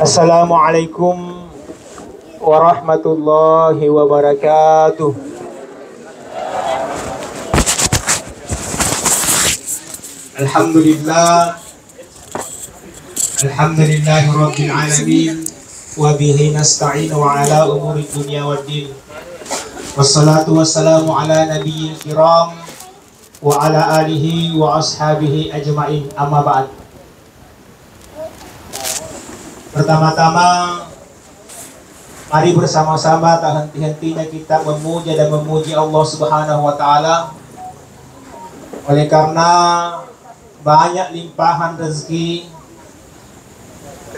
Assalamualaikum warahmatullahi wabarakatuh. Alhamdulillah, alhamdulillahirabbil alamin, wa bihi nasta'inu ala umuri dunya waddin. Wassalatu wassalamu ala nabiyil kiram wa ala alihi wa ashabihi ajma'in, amma ba'd. Pertama-tama, mari bersama-sama tak henti-hentinya kita memuja dan memuji Allah Subhanahu wa Ta'ala. Oleh karena banyak limpahan rezeki,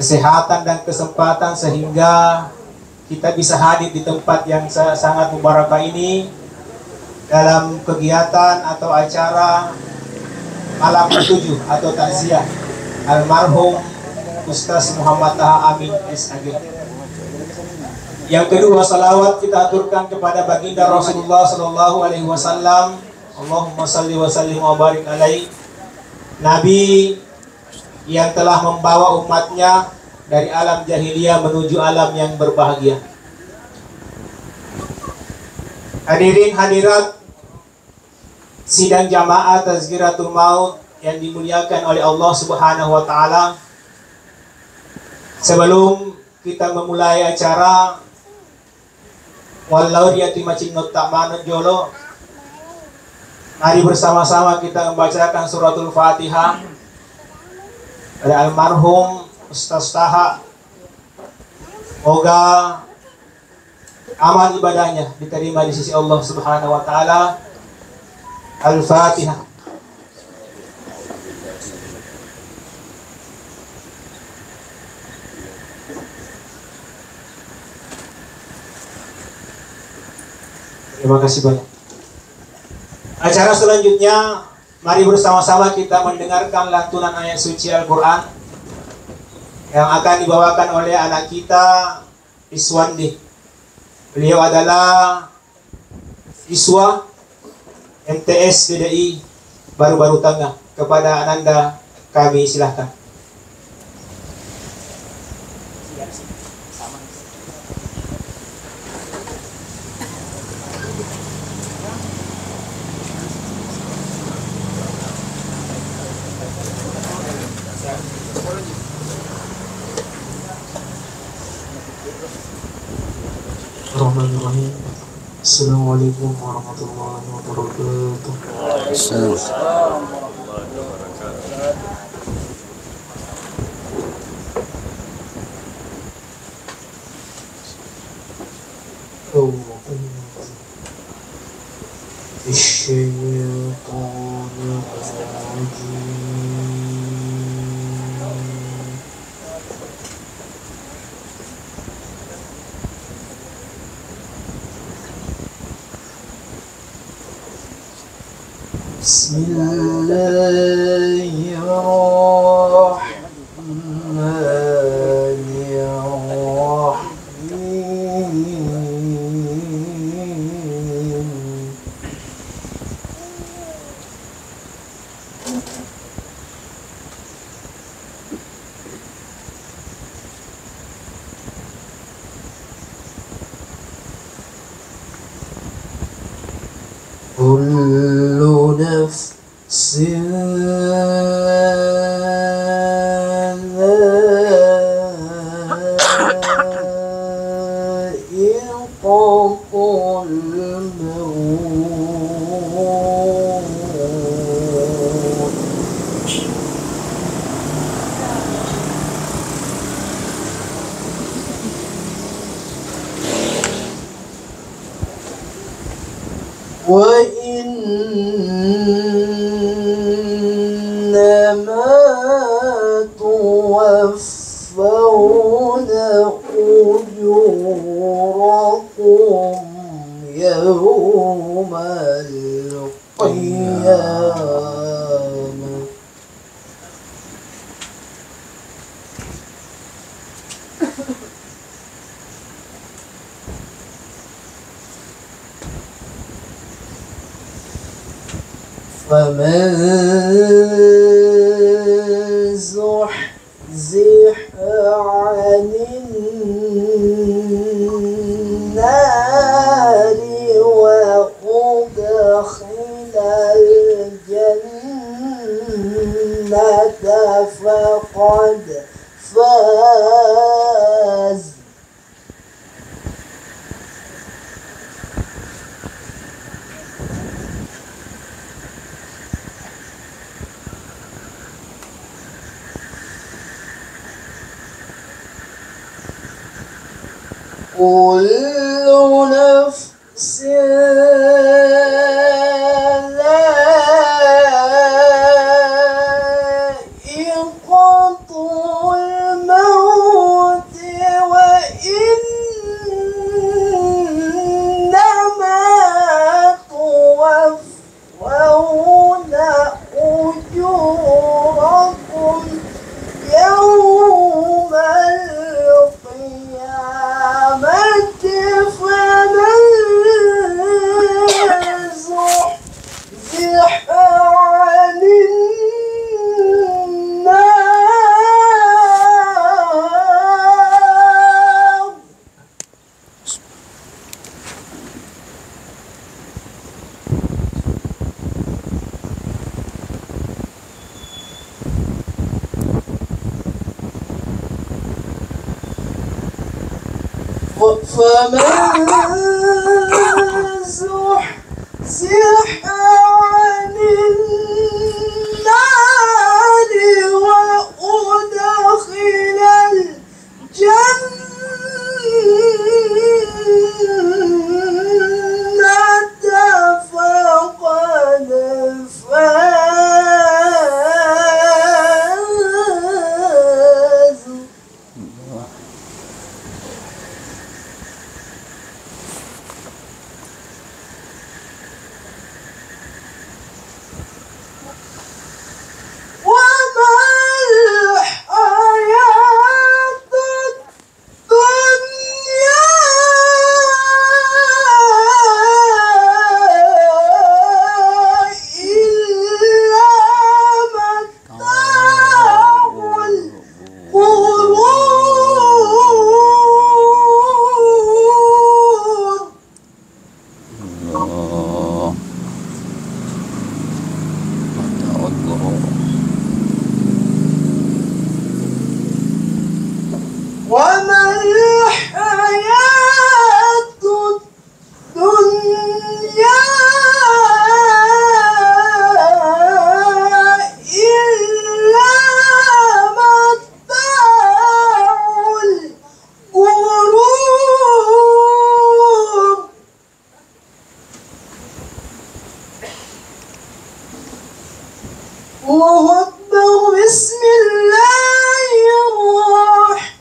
kesehatan dan kesempatan sehingga kita bisa hadir di tempat yang sangat mubarakah ini dalam kegiatan atau acara malam ke-7 atau takziah almarhum Ustaz Muhammad Taha Amin SAG. Yang kedua, salawat kita aturkan kepada baginda Rasulullah Sallallahu Alaihi Wasallam. Allahumma salli wa sallim wa barik alaihi, Nabi yang telah membawa umatnya dari alam jahiliyah menuju alam yang berbahagia. Hadirin hadirat sidang jamaah Tazkiratul Maut yang dimuliakan oleh Allah Subhanahu wa Ta'ala. Sebelum kita memulai acara walau dia timacin tak manut jolo, mari bersama-sama kita membacakan suratul Fatihah pada almarhum Ustaz Taha. Semoga amal ibadahnya diterima di sisi Allah Subhanahu wa Ta'ala. Al-Fatihah. Terima kasih banyak. Acara selanjutnya, mari bersama-sama kita mendengarkan lantunan ayat suci Al-Quran yang akan dibawakan oleh anak kita, Iswandi. Beliau adalah siswa MTS DDI Baru-Baru Tengah. Kepada Ananda kami silahkan. Bismillahirrahmanirrahim. Assalamualaikum warahmatullahi wabarakatuh. Assalamualaikum warahmatullahi Kullu nafsin dha'iqatul maut. Wa innama tuwaffawna ujurakum yawmal qiyamah. فمن زحزح عن كل نفس ذائقة الموت وإنما توفون أجوركم يوم القيامة فمن زحزح عن النار فمن زحزح عن النار وأدخل الجنة فقد فاز. وما الحياة الدنيا إلا متاع الغرور. الله أكبر. وما الحياة الدنيا إلا متاع الغرور. الله أكبر. بسم الله الرحمن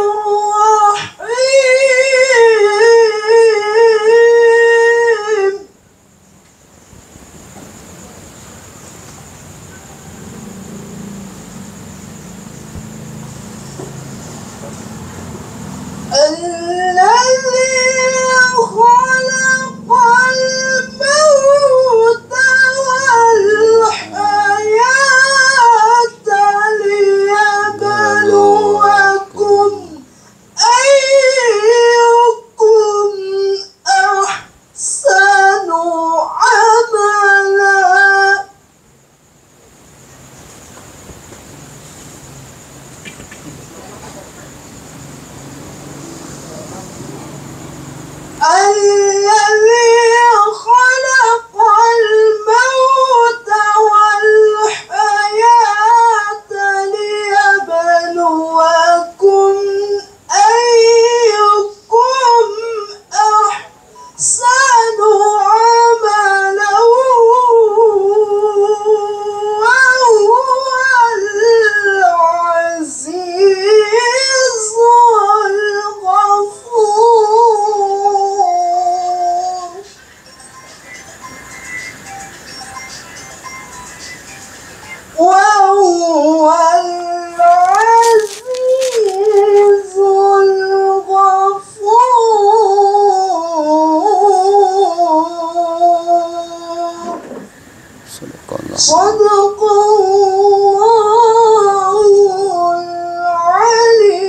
الرحيم. الذي خلق الموت والحياة ليبلوكم أيكم أحسن عملا. الذي خلق الموت والحياة ليبلوكم أيكم أحسن عملا وهو العزيز الغفور. وهو العزيز الغفور. صدق الله. صدق الله العلي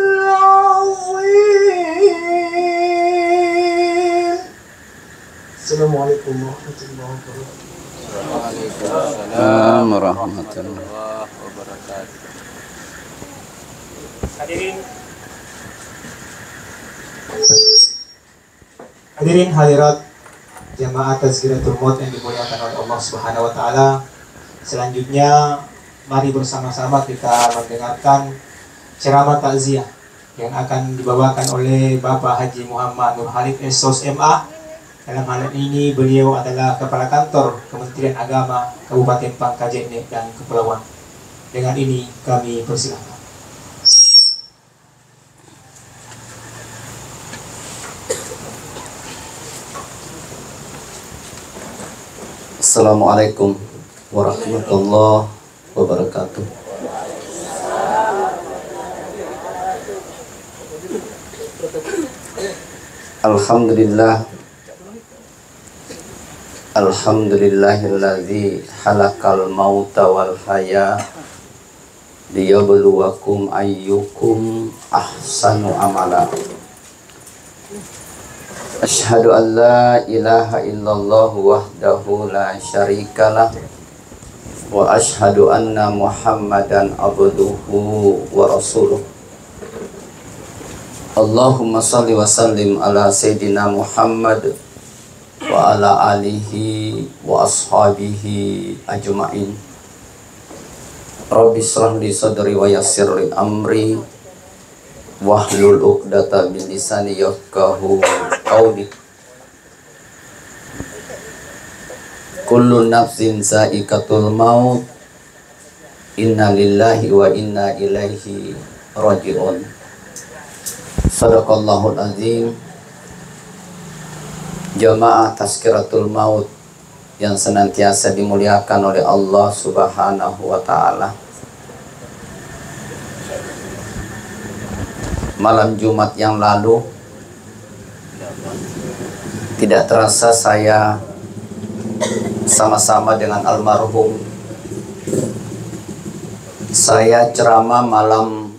العظيم. السلام عليكم ورحمة الله وبركاته. Waalaikumsalam warahmatullahi wabarakatuh. Hadirin hadirat jamaah Tazkiratul Maut yang dimuliakan oleh Allah Subhanahu wa taala. Selanjutnya mari bersama-sama kita mendengarkan ceramah takziah yang akan dibawakan oleh Bapak Haji Muhammad Nur Halid SOS MA. Dalam hal ini beliau adalah Kepala Kantor Kementerian Agama Kabupaten Pangkajene dan Kepulauan. Dengan ini kami persilakan. Assalamualaikum warahmatullahi wabarakatuh. Alhamdulillah. Alhamdulillahilladzi halakal mauta wal haya liyabluwakum ayyukum ahsanu amala. Asyhadu an la ilaha illallah wahdahu la syarikalah wa asyhadu anna Muhammadan abduhu wa rasuluh. Allahumma salli wa sallim ala sayyidina Muhammad wa ala alihi wa ashabihi ajma'in. Rabbi shrah li sadri wa yassir li amri wahlul 'uqdatam min lisani yafqahu qawli. Kullu nafsin za'iqatul maut. Inna lillahi wa inna ilaihi raji'un. Sadaqallahul azim. Jamaah Tazkiratul Maut yang senantiasa dimuliakan oleh Allah Subhanahu wa ta'ala. Malam Jumat yang lalu tidak terasa saya sama-sama dengan almarhum. Saya ceramah malam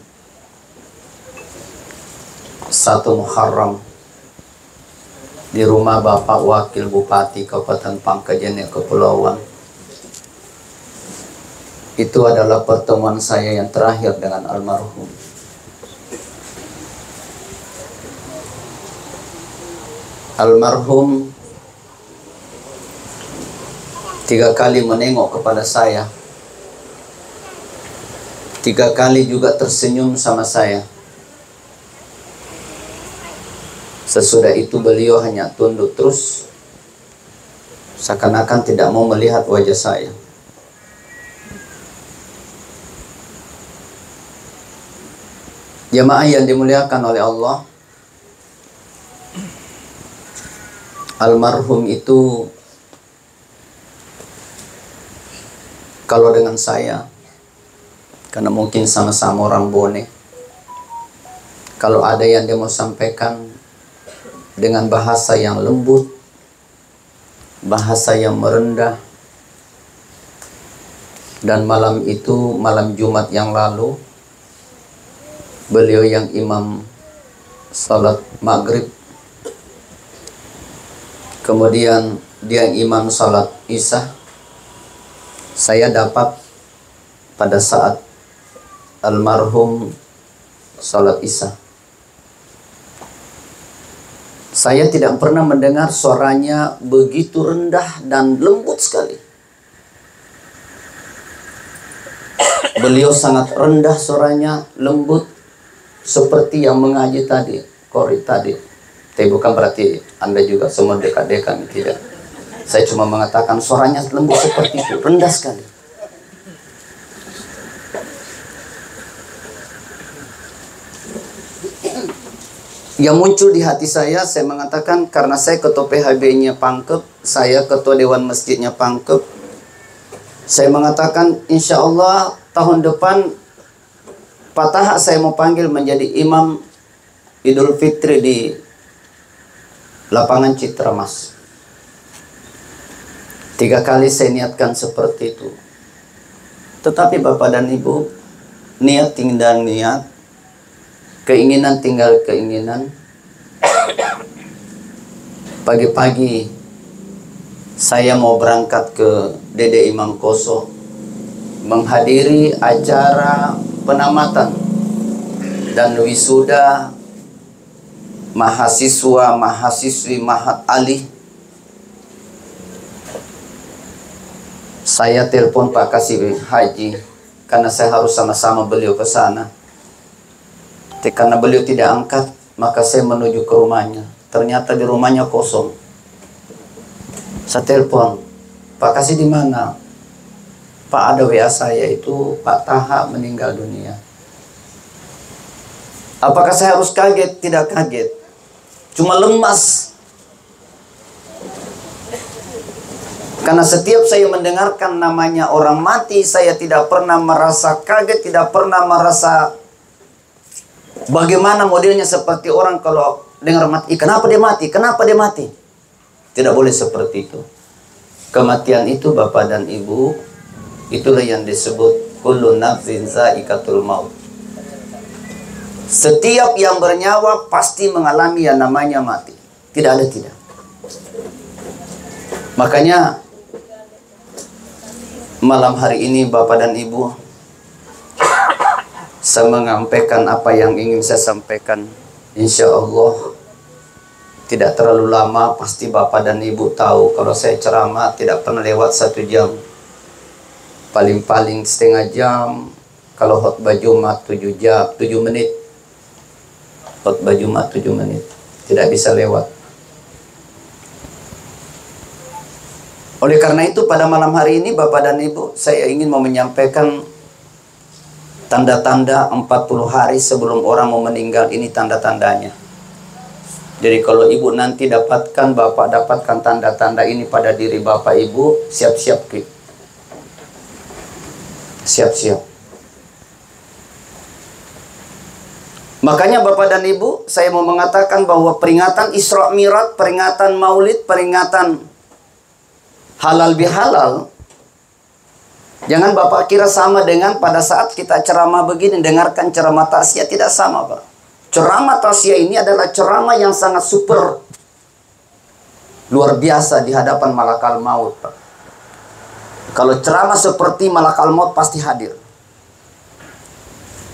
1 Muharram di rumah Bapak Wakil Bupati Kabupaten Pangkajene Kepulauan. Itu adalah pertemuan saya yang terakhir dengan almarhum. Almarhum 3 kali menengok kepada saya, 3 kali juga tersenyum sama saya. Sesudah itu beliau hanya tunduk terus, seakan-akan tidak mau melihat wajah saya. Jamaah yang dimuliakan oleh Allah, almarhum itu kalau dengan saya, karena mungkin sama-sama orang Bone, kalau ada yang dia mau sampaikan dengan bahasa yang lembut, bahasa yang merendah. Dan malam itu, malam Jumat yang lalu, beliau yang imam salat maghrib, kemudian dia yang imam salat isya. Saya dapat pada saat almarhum salat isya. Saya tidak pernah mendengar suaranya begitu rendah dan lembut sekali. Beliau sangat rendah suaranya, lembut, seperti yang mengaji tadi, Qori tadi. Tapi bukan berarti Anda juga semua dekat-dekat, tidak. Saya cuma mengatakan suaranya lembut seperti itu, rendah sekali. Yang muncul di hati saya mengatakan, karena saya ketua PHB-nya Pangkep, saya ketua Dewan Masjidnya Pangkep, saya mengatakan insya Allah tahun depan Pak Taha saya mau panggil menjadi imam Idul Fitri di lapangan Citra Mas. 3 kali saya niatkan seperti itu. Tetapi Bapak dan Ibu, niat tinggal niat, keinginan tinggal keinginan. Pagi-pagi saya mau berangkat ke Dede Imam Koso menghadiri acara penamatan dan wisuda mahasiswa mahasiswi Mahat Ali. Saya telepon Pak Kasih Haji karena saya harus sama-sama beliau ke sana. Karena beliau tidak angkat, maka saya menuju ke rumahnya. Ternyata di rumahnya kosong. Saya telepon, Pak Kasih di mana? Pak, ada WA saya itu Pak Taha meninggal dunia. Apakah saya harus kaget? Tidak kaget. Cuma lemas. Karena setiap saya mendengarkan namanya orang mati, saya tidak pernah merasa kaget, tidak pernah merasa bagaimana modelnya seperti orang kalau dengar mati. Kenapa dia mati? Kenapa dia mati? Tidak boleh seperti itu. Kematian itu Bapak dan Ibu, itulah yang disebut kullu nafsin za'iqatul maut. Setiap yang bernyawa pasti mengalami yang namanya mati. Tidak ada tidak. Makanya malam hari ini Bapak dan Ibu, saya menyampaikan apa yang ingin saya sampaikan. Insya Allah tidak terlalu lama. Pasti Bapak dan Ibu tahu kalau saya ceramah tidak pernah lewat 1 jam. Paling-paling setengah jam. Kalau khutbah Jumat 7 menit. Khutbah Jumat 7 menit. Tidak bisa lewat. Oleh karena itu pada malam hari ini Bapak dan Ibu, saya ingin mau menyampaikan tanda-tanda 40 hari sebelum orang mau meninggal. Ini tanda-tandanya. Jadi kalau Ibu nanti dapatkan, Bapak dapatkan tanda-tanda ini pada diri Bapak Ibu, siap-siap. Siap-siap. Makanya Bapak dan Ibu, saya mau mengatakan bahwa peringatan Isra Mi'raj, peringatan Maulid, peringatan halal bihalal, jangan Bapak kira sama dengan pada saat kita ceramah begini, dengarkan ceramah taksiyah. Tidak sama, Pak. Ceramah taksiyah ini adalah ceramah yang sangat super, luar biasa di hadapan malakal maut, Pak. Kalau ceramah seperti malakal maut pasti hadir.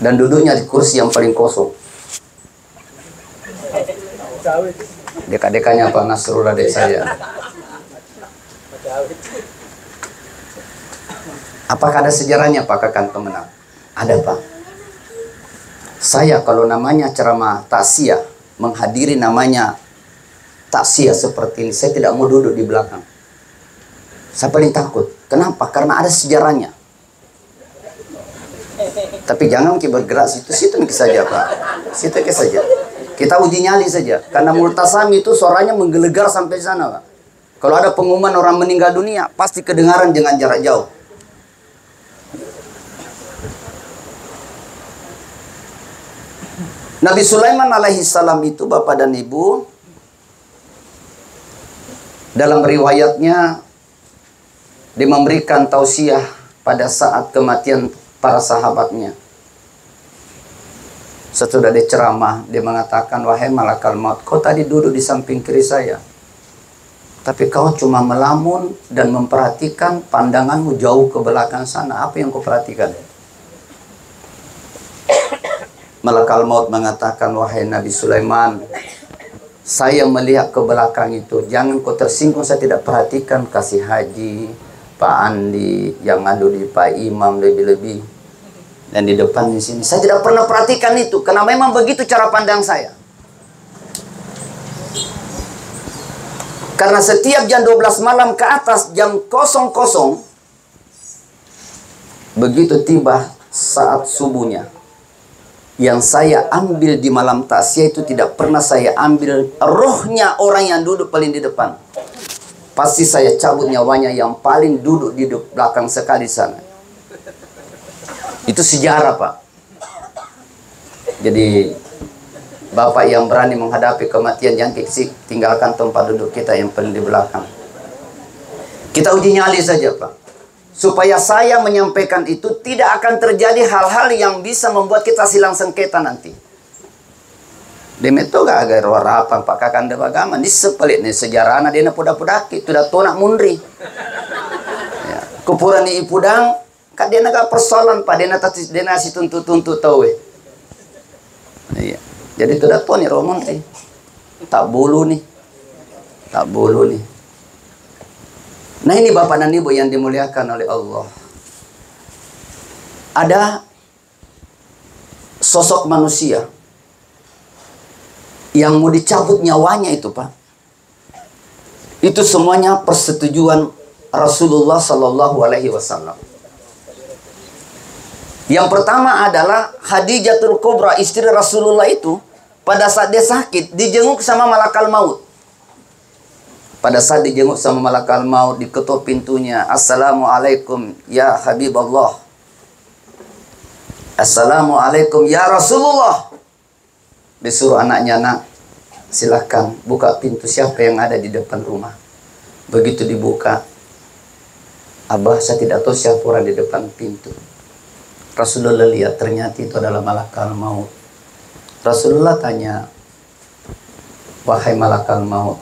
Dan duduknya di kursi yang paling kosong. Dekat-dekatnya Pak Nasrul adik saya. Apakah ada sejarahnya Pak Kakan Pemenang? Ada, Pak. Saya kalau namanya ceramah taksiyah, menghadiri namanya taksiyah seperti ini, saya tidak mau duduk di belakang. Saya paling takut. Kenapa? Karena ada sejarahnya. Tapi jangan kita bergerak situ saja, Pak. Situ saja. Kita uji nyali saja. Karena multasam itu suaranya menggelegar sampai sana, Pak. Kalau ada pengumuman orang meninggal dunia, pasti kedengaran dengan jarak jauh. Nabi Sulaiman alaihissalam itu, Bapak dan Ibu, dalam riwayatnya, dia memberikan tausiah pada saat kematian para sahabatnya. Setelah dia ceramah, dia mengatakan, wahai malakal maut, kau tadi duduk di samping kiri saya. Tapi kau cuma melamun dan memperhatikan pandanganmu jauh ke belakang sana. Apa yang kau perhatikan? Malakal maut mengatakan, wahai Nabi Sulaiman, saya melihat ke belakang itu. Jangan kau tersinggung, saya tidak perhatikan kasih haji, Pak Andi, yang ada di Pak Imam lebih-lebih. Dan di depan di sini. Saya tidak pernah perhatikan itu. Karena memang begitu cara pandang saya. Karena setiap jam 12 malam ke atas, jam 00, begitu tiba saat subuhnya, yang saya ambil di malam taksiyah itu tidak pernah saya ambil rohnya orang yang duduk paling di depan. Pasti saya cabut nyawanya yang paling duduk di belakang sekali sana. Itu sejarah, Pak. Jadi Bapak yang berani menghadapi kematian, jangan tinggalkan tempat duduk kita yang paling di belakang. Kita uji nyali saja, Pak. Supaya saya menyampaikan itu tidak akan terjadi hal-hal yang bisa membuat kita silang sengketa nanti. Demeto gak agar warapan Pak Kakanda Bagama. Ini sepelik nih sejarah anak dia pudak-pudaki. Itu dah tonak mundri. Ya. Kupuran ni ipudang. Kak dia naga persoalan Pak. Dia nasi tuntut-tuntut tau eh. Iya. Jadi itu dah nih romon eh. Tak bulu nih. Tak bulu nih. Nah ini Bapak dan Ibu yang dimuliakan oleh Allah. Ada sosok manusia yang mau dicabut nyawanya itu Pak, itu semuanya persetujuan Rasulullah Sallallahu Alaihi Wasallam. Yang pertama adalah Khadijatul Kubra, istri Rasulullah itu, pada saat dia sakit dijenguk sama malakal maut. Pada saat dijenguk sama malakal maut, diketuk pintunya, Assalamualaikum ya Habibullah, Assalamualaikum ya Rasulullah. Disuruh anaknya, nak, silahkan buka pintu, siapa yang ada di depan rumah. Begitu dibuka, Abah, saya tidak tahu siapa orang di depan pintu. Rasulullah lihat, ternyata itu adalah malakal maut. Rasulullah tanya, wahai malakal maut,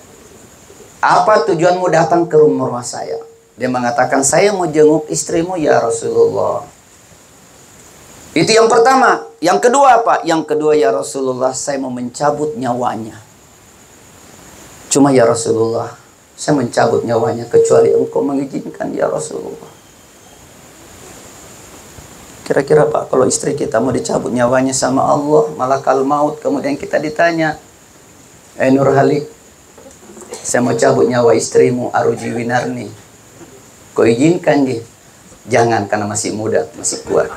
apa tujuanmu datang ke rumah saya? Dia mengatakan, saya mau jenguk istrimu ya Rasulullah. Itu yang pertama. Yang kedua apa? Yang kedua, ya Rasulullah, saya mau mencabut nyawanya. Cuma ya Rasulullah, saya mencabut nyawanya kecuali engkau mengizinkan ya Rasulullah. Kira-kira Pak, kalau istri kita mau dicabut nyawanya sama Allah, malakal maut, kemudian kita ditanya, Nur Halik, saya mau cabut nyawa istrimu Aruji Winarni, kau izinkan dia? Jangan, karena masih muda, masih kuat.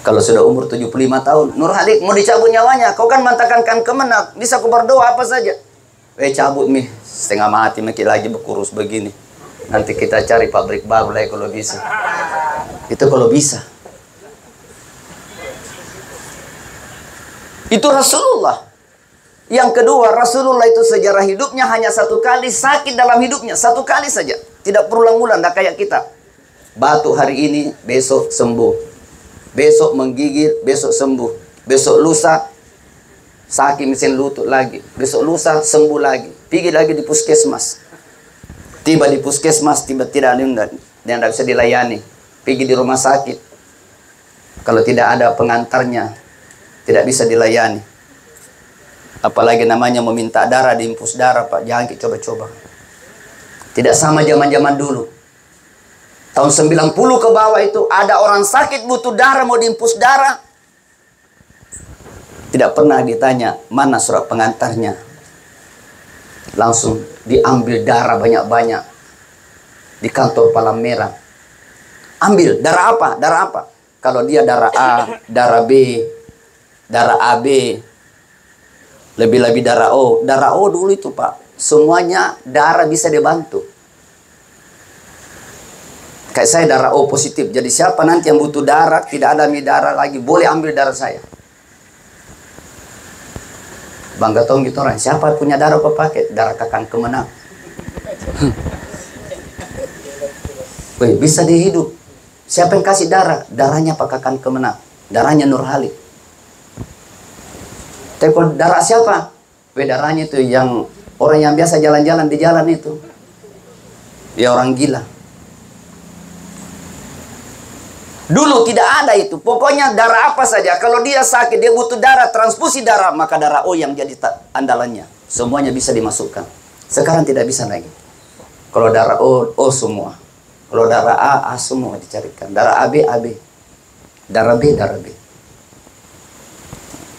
Kalau sudah umur 75 tahun, Nur Halik mau dicabut nyawanya, kau kan mantakan kan kemenak, bisa ku berdoa apa saja. Cabut nih, setengah mati makin lagi berkurus begini. Nanti kita cari pabrik baru lah kalau bisa. Itu kalau bisa. Itu Rasulullah. Yang kedua, Rasulullah itu sejarah hidupnya hanya satu kali sakit dalam hidupnya, satu kali saja. Tidak berulang-ulang, tidak kayak kita. Batuk hari ini, besok sembuh. Besok menggigil, besok sembuh. Besok lusa sakit mesin lutut lagi. Besok lusa sembuh lagi. Pergi lagi di puskesmas. Tiba di puskesmas, tiba tidak bisa dilayani. Pergi di rumah sakit. Kalau tidak ada pengantarnya, tidak bisa dilayani. Apalagi namanya meminta darah, diimpus darah, Pak. Jangan kita coba-coba. Tidak sama zaman-zaman dulu. Tahun 90 ke bawah itu ada orang sakit butuh darah, mau diimpus darah. Tidak pernah ditanya mana surat pengantarnya. Langsung diambil darah banyak-banyak di kantor Palang Merah. Ambil darah apa? Darah apa? Kalau dia darah A, darah B, darah AB, lebih-lebih darah O. Darah O dulu itu Pak, semuanya darah bisa dibantu. Kayak saya darah O positif. Jadi siapa nanti yang butuh darah, tidak ada darah lagi, boleh ambil darah saya. Bangga tong gitu orang, siapa punya darah apa pakai? Darah Kakang Kemenang. Wih, bisa dihidup. Siapa yang kasih darah? Darahnya Pak Kakang Kemenang. Darahnya Nur Halik. Tapi darah siapa? Wih, darahnya itu yang orang yang biasa jalan-jalan di jalan itu. Dia orang gila. Dulu tidak ada itu. Pokoknya darah apa saja. Kalau dia sakit, dia butuh darah, transfusi darah, maka darah O yang jadi andalannya. Semuanya bisa dimasukkan. Sekarang tidak bisa lagi. Kalau darah O, O semua. Kalau darah A semua dicarikan. Darah AB, AB. Darah B, darah B.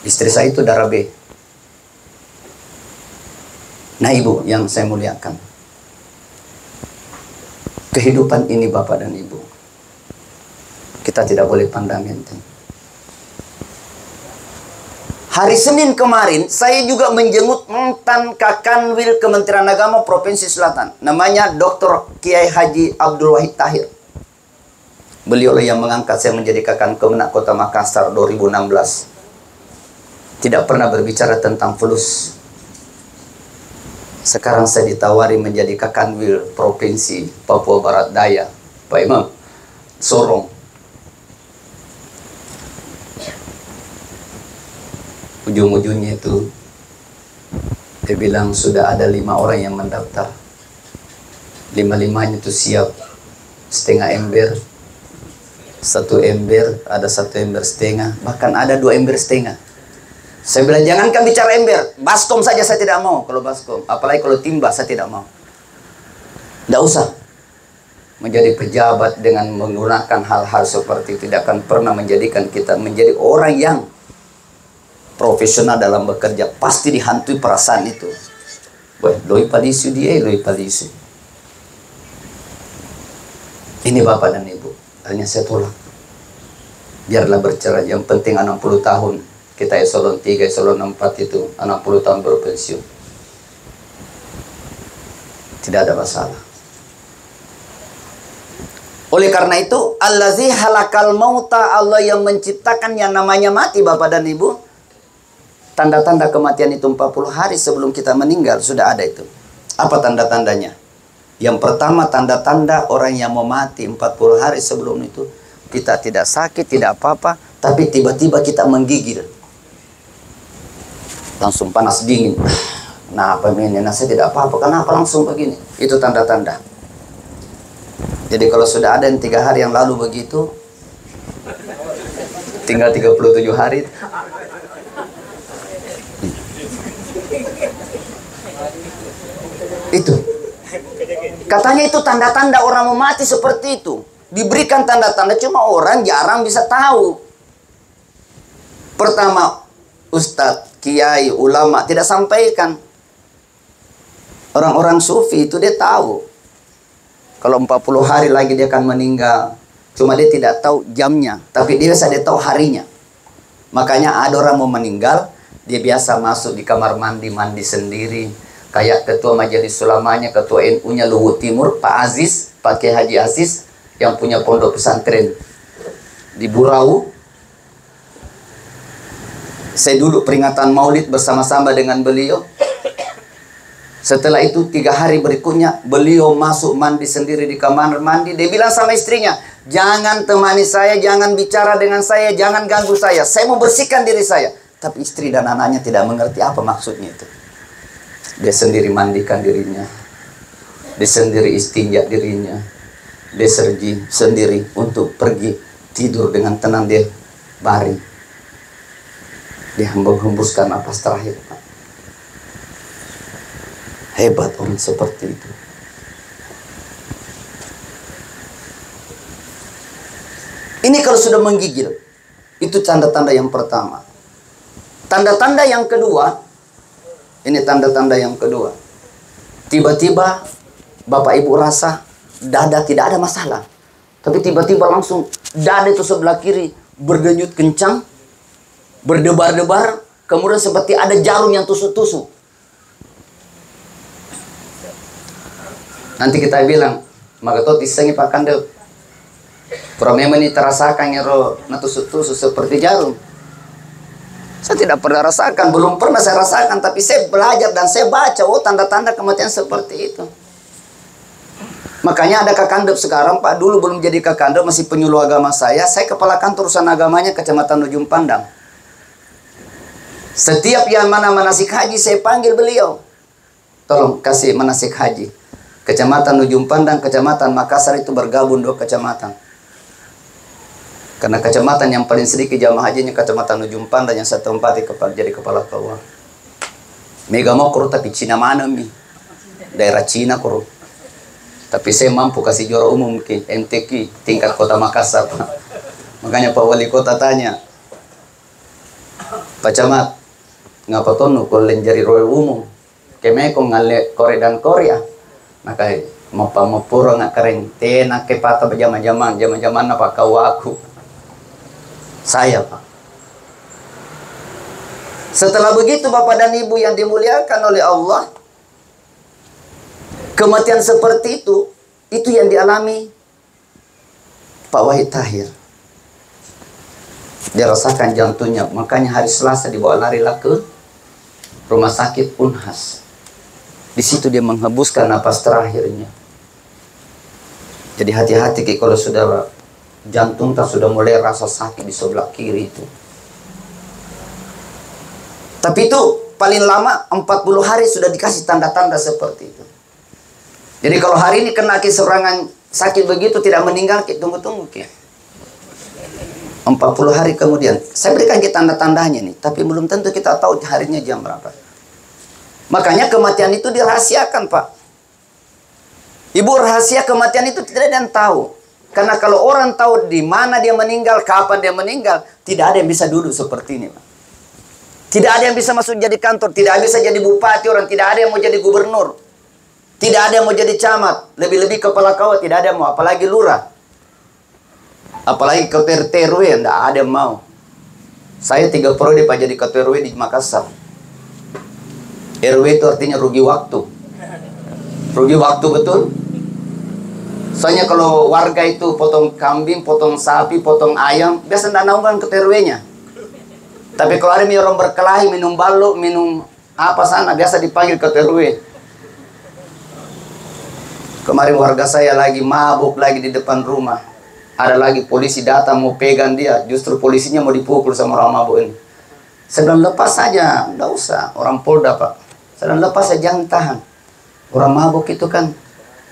Istri saya itu darah B. Nah Ibu yang saya muliakan. Kehidupan ini Bapak dan Ibu, kita tidak boleh pandang enteng. Hari Senin kemarin, saya juga menjenguk mantan Kakanwil Kementerian Agama Provinsi Selatan. Namanya Dr. Kiai Haji Abdul Wahid Tahir. Beliau yang mengangkat saya menjadi Kakan Kemenak Kota Makassar 2016. Tidak pernah berbicara tentang fulus. Sekarang saya ditawari menjadi Kakanwil Provinsi Papua Barat Daya. Pak Imam, Sorong. Ujung-ujungnya itu dia bilang sudah ada 5 orang yang mendaftar. 5-5-nya itu siap. Setengah ember, 1 ember, ada 1 ember setengah, bahkan ada 2 ember setengah. Saya bilang jangankan bicara ember, baskom saja saya tidak mau. Kalau baskom, apalagi kalau timba saya tidak mau. Tidak usah menjadi pejabat dengan menggunakan hal-hal seperti itu. Tidak akan pernah menjadikan kita menjadi orang yang profesional dalam bekerja, pasti dihantui perasaan itu. Wah, doi palisu dia, doi palisu. Ini Bapak dan Ibu, hanya saya tolak. Biarlah bercerai, yang penting 60 tahun. Kita eselon 3, eselon 4 itu 60 tahun berpensiun. Tidak ada masalah. Oleh karena itu, allazi halakal mauta, Allah yang menciptakan yang namanya mati, Bapak dan Ibu. Tanda-tanda kematian itu 40 hari sebelum kita meninggal, sudah ada itu. Apa tanda-tandanya? Yang pertama, tanda-tanda orang yang mau mati 40 hari sebelum itu, kita tidak sakit, tidak apa-apa, tapi tiba-tiba kita menggigil. Langsung panas dingin. Nah, apa ini? Nah, saya tidak apa-apa. Kenapa langsung begini? Itu tanda-tanda. Jadi kalau sudah ada yang 3 hari yang lalu begitu, tinggal 37 hari. Itu. Katanya itu tanda-tanda orang mau mati seperti itu. Diberikan tanda-tanda, cuma orang jarang bisa tahu. Pertama, ustadz, kiai, ulama tidak sampaikan. Orang-orang sufi itu dia tahu. Kalau 40 hari lagi dia akan meninggal. Cuma dia tidak tahu jamnya, tapi dia tahu harinya. Makanya ada orang mau meninggal, dia biasa masuk di kamar mandi, mandi sendiri. Kayak ketua majelis ulamanya, ketua NU-nya Luhut Timur, Pak Aziz, Pak Kiai Haji Aziz, yang punya pondok pesantren di Burau. Saya duduk peringatan maulid bersama-sama dengan beliau. Setelah itu 3 hari berikutnya, beliau masuk mandi sendiri di kamar mandi. Dia bilang sama istrinya, jangan temani saya, jangan bicara dengan saya, jangan ganggu saya mau bersihkan diri saya. Tapi istri dan anaknya tidak mengerti apa maksudnya itu. Dia sendiri mandikan dirinya, dia sendiri istinja dirinya, dia sendiri untuk pergi tidur dengan tenang, dia baring, dia hembuskan napas terakhir. Hebat orang seperti itu. Ini kalau sudah menggigil, itu tanda-tanda yang pertama. Tanda-tanda yang kedua, ini tanda-tanda yang kedua. Tiba-tiba Bapak Ibu rasa dada tidak ada masalah, tapi tiba-tiba langsung dada itu sebelah kiri berdenyut kencang, berdebar-debar, kemudian seperti ada jarum yang tusuk-tusuk. Nanti kita bilang, maka tuh tisengi Pak Kandel. Memang ini terasakan yang tusuk-tusuk seperti jarum. Saya tidak pernah rasakan, belum pernah saya rasakan, tapi saya belajar dan saya baca, oh tanda-tanda kematian seperti itu. Makanya ada Kakandep sekarang, Pak, dulu belum jadi Kakandep, masih penyuluh agama saya kepala kantor urusan agamanya Kecamatan Ujung Pandang. Setiap yang mana manasik haji, saya panggil beliau. Tolong kasih manasik haji. Kecamatan Ujung Pandang, Kecamatan Makassar itu bergabung 2 kecamatan. Karena kecamatan yang paling sedikit jamaah hajinya Kecamatan Ujung Pandang, yang saya tempati jadi kepala keuangan. Mega Mokro tapi Cina mana mi? Daerah Cina koro. Tapi saya mampu kasih juara umum ke MTQ tingkat kota Makassar. Makanya Pak Wali Kota tanya, Pak Camat, ngapa tonu kalau lenjari royal umum? Kemeko ngale Korea dan Korea. Maka mau pura nggak keren. Tenak ke patah zaman-zaman apa kau aku. Saya, Pak. Setelah begitu Bapak dan Ibu yang dimuliakan oleh Allah, kematian seperti itu yang dialami Pak Wahid Tahir. Dia rasakan jantungnya, makanya hari Selasa dibawa larilah ke rumah sakit Unhas. Di situ dia menghembuskan napas terakhirnya. Jadi hati-hati kalau sudah jantung tak sudah mulai rasa sakit di sebelah kiri itu. Tapi itu paling lama 40 hari sudah dikasih tanda-tanda seperti itu. Jadi kalau hari ini kena serangan sakit begitu tidak meninggal, tunggu-tunggu. 40 hari kemudian, saya berikan kita tanda-tandanya nih, tapi belum tentu kita tahu harinya jam berapa. Makanya kematian itu dirahasiakan, Pak. Ibu, rahasia kematian itu tidak ada yang tahu. Karena kalau orang tahu di mana dia meninggal, kapan dia meninggal, tidak ada yang bisa duduk seperti ini, Pak. Tidak ada yang bisa masuk jadi kantor, tidak bisa jadi bupati orang, tidak ada yang mau jadi gubernur. Tidak ada yang mau jadi camat, lebih-lebih kepala kawat tidak ada yang mau, apalagi lurah. Apalagi ketua RT RW, tidak ada yang mau. Saya 3 periode Pak jadi ketua RW di Makassar. RW itu artinya rugi waktu. Rugi waktu betul. Soalnya kalau warga itu potong kambing, potong sapi, potong ayam, biasa tidak naungan ketua RW-nya. Tapi kalau ada orang berkelahi, minum balok, minum apa sana, biasa dipanggil ketua RW. Kemarin warga saya lagi mabuk lagi di depan rumah. Ada lagi polisi datang mau pegang dia, justru polisinya mau dipukul sama orang mabuk ini. Saya bilang lepas saja, enggak usah. Orang Polda Pak. Saya bilang lepas saja, jangan tahan. Orang mabuk itu kan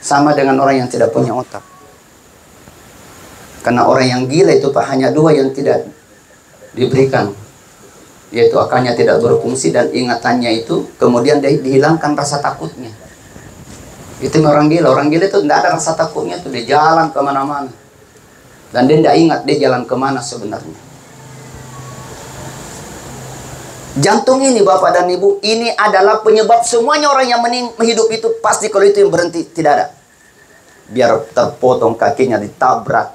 sama dengan orang yang tidak punya otak. Karena orang yang gila itu Pak hanya 2 yang tidak diberikan, yaitu akalnya tidak berfungsi dan ingatannya itu kemudian dihilangkan rasa takutnya. Itu orang gila. Orang gila itu tidak ada rasa takutnya, itu dia jalan kemana-mana. Dan dia tidak ingat dia jalan kemana sebenarnya. Jantung ini Bapak dan Ibu, ini adalah penyebab semuanya orang yang hidup itu pasti kalau itu yang berhenti, tidak ada. Biar terpotong kakinya, ditabrak,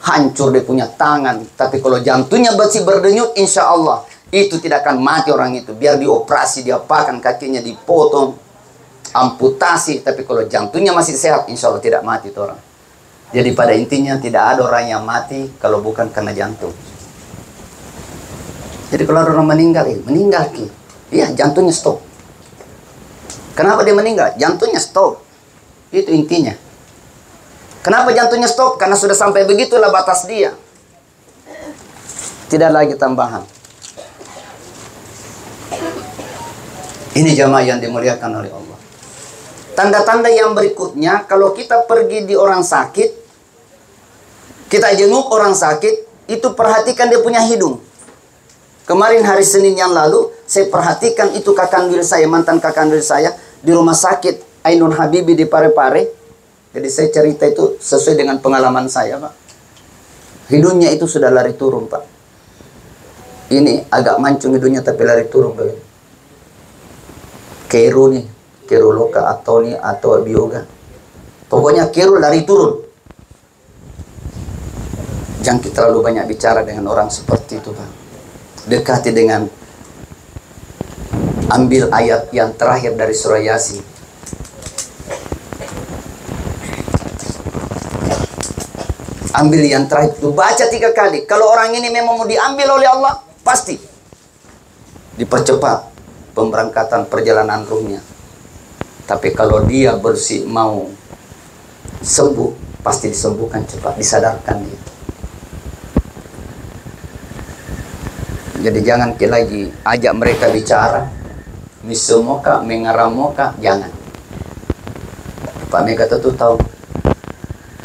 hancur dia punya tangan. Tapi kalau jantungnya bersih berdenyut, insya Allah itu tidak akan mati orang itu. Biar dioperasi, diapakan kakinya, dipotong, amputasi. Tapi kalau jantungnya masih sehat, insya Allah tidak mati itu orang. Jadi pada intinya tidak ada orang yang mati kalau bukan karena jantung. Jadi kalau orang meninggal, meninggal ki, iya jantungnya stop. Kenapa dia meninggal? Jantungnya stop. Itu intinya. Kenapa jantungnya stop? Karena sudah sampai begitulah batas dia. Tidak lagi tambahan. Ini jamaah yang dimuliakan oleh Allah. Tanda-tanda yang berikutnya, kalau kita pergi di orang sakit, kita jenguk orang sakit, itu perhatikan dia punya hidung. Kemarin hari Senin yang lalu, saya perhatikan itu kakak saya, mantan kakak saya, di rumah sakit Ainun Habibi di Parepare. Jadi saya cerita itu sesuai dengan pengalaman saya, Pak. Hidungnya itu sudah lari turun, Pak. Ini agak mancung hidungnya tapi lari turun, Pak. Keru nih, keru loka atau nih atau bioga. Pokoknya keru lari turun. Jangan kita terlalu banyak bicara dengan orang seperti itu, Pak. Dekati dengan ambil ayat yang terakhir dari surah Yasin. Ambil yang terakhir itu, baca 3 kali. Kalau orang ini memang mau diambil oleh Allah, pasti dipercepat pemberangkatan perjalanan ruhnya. Tapi kalau dia bersih mau sembuh, pasti disembuhkan cepat, disadarkan dia. Jadi jangan lagi ajak mereka bicara, misemoka, mengaramoka, jangan. Pak Mega tentu tahu.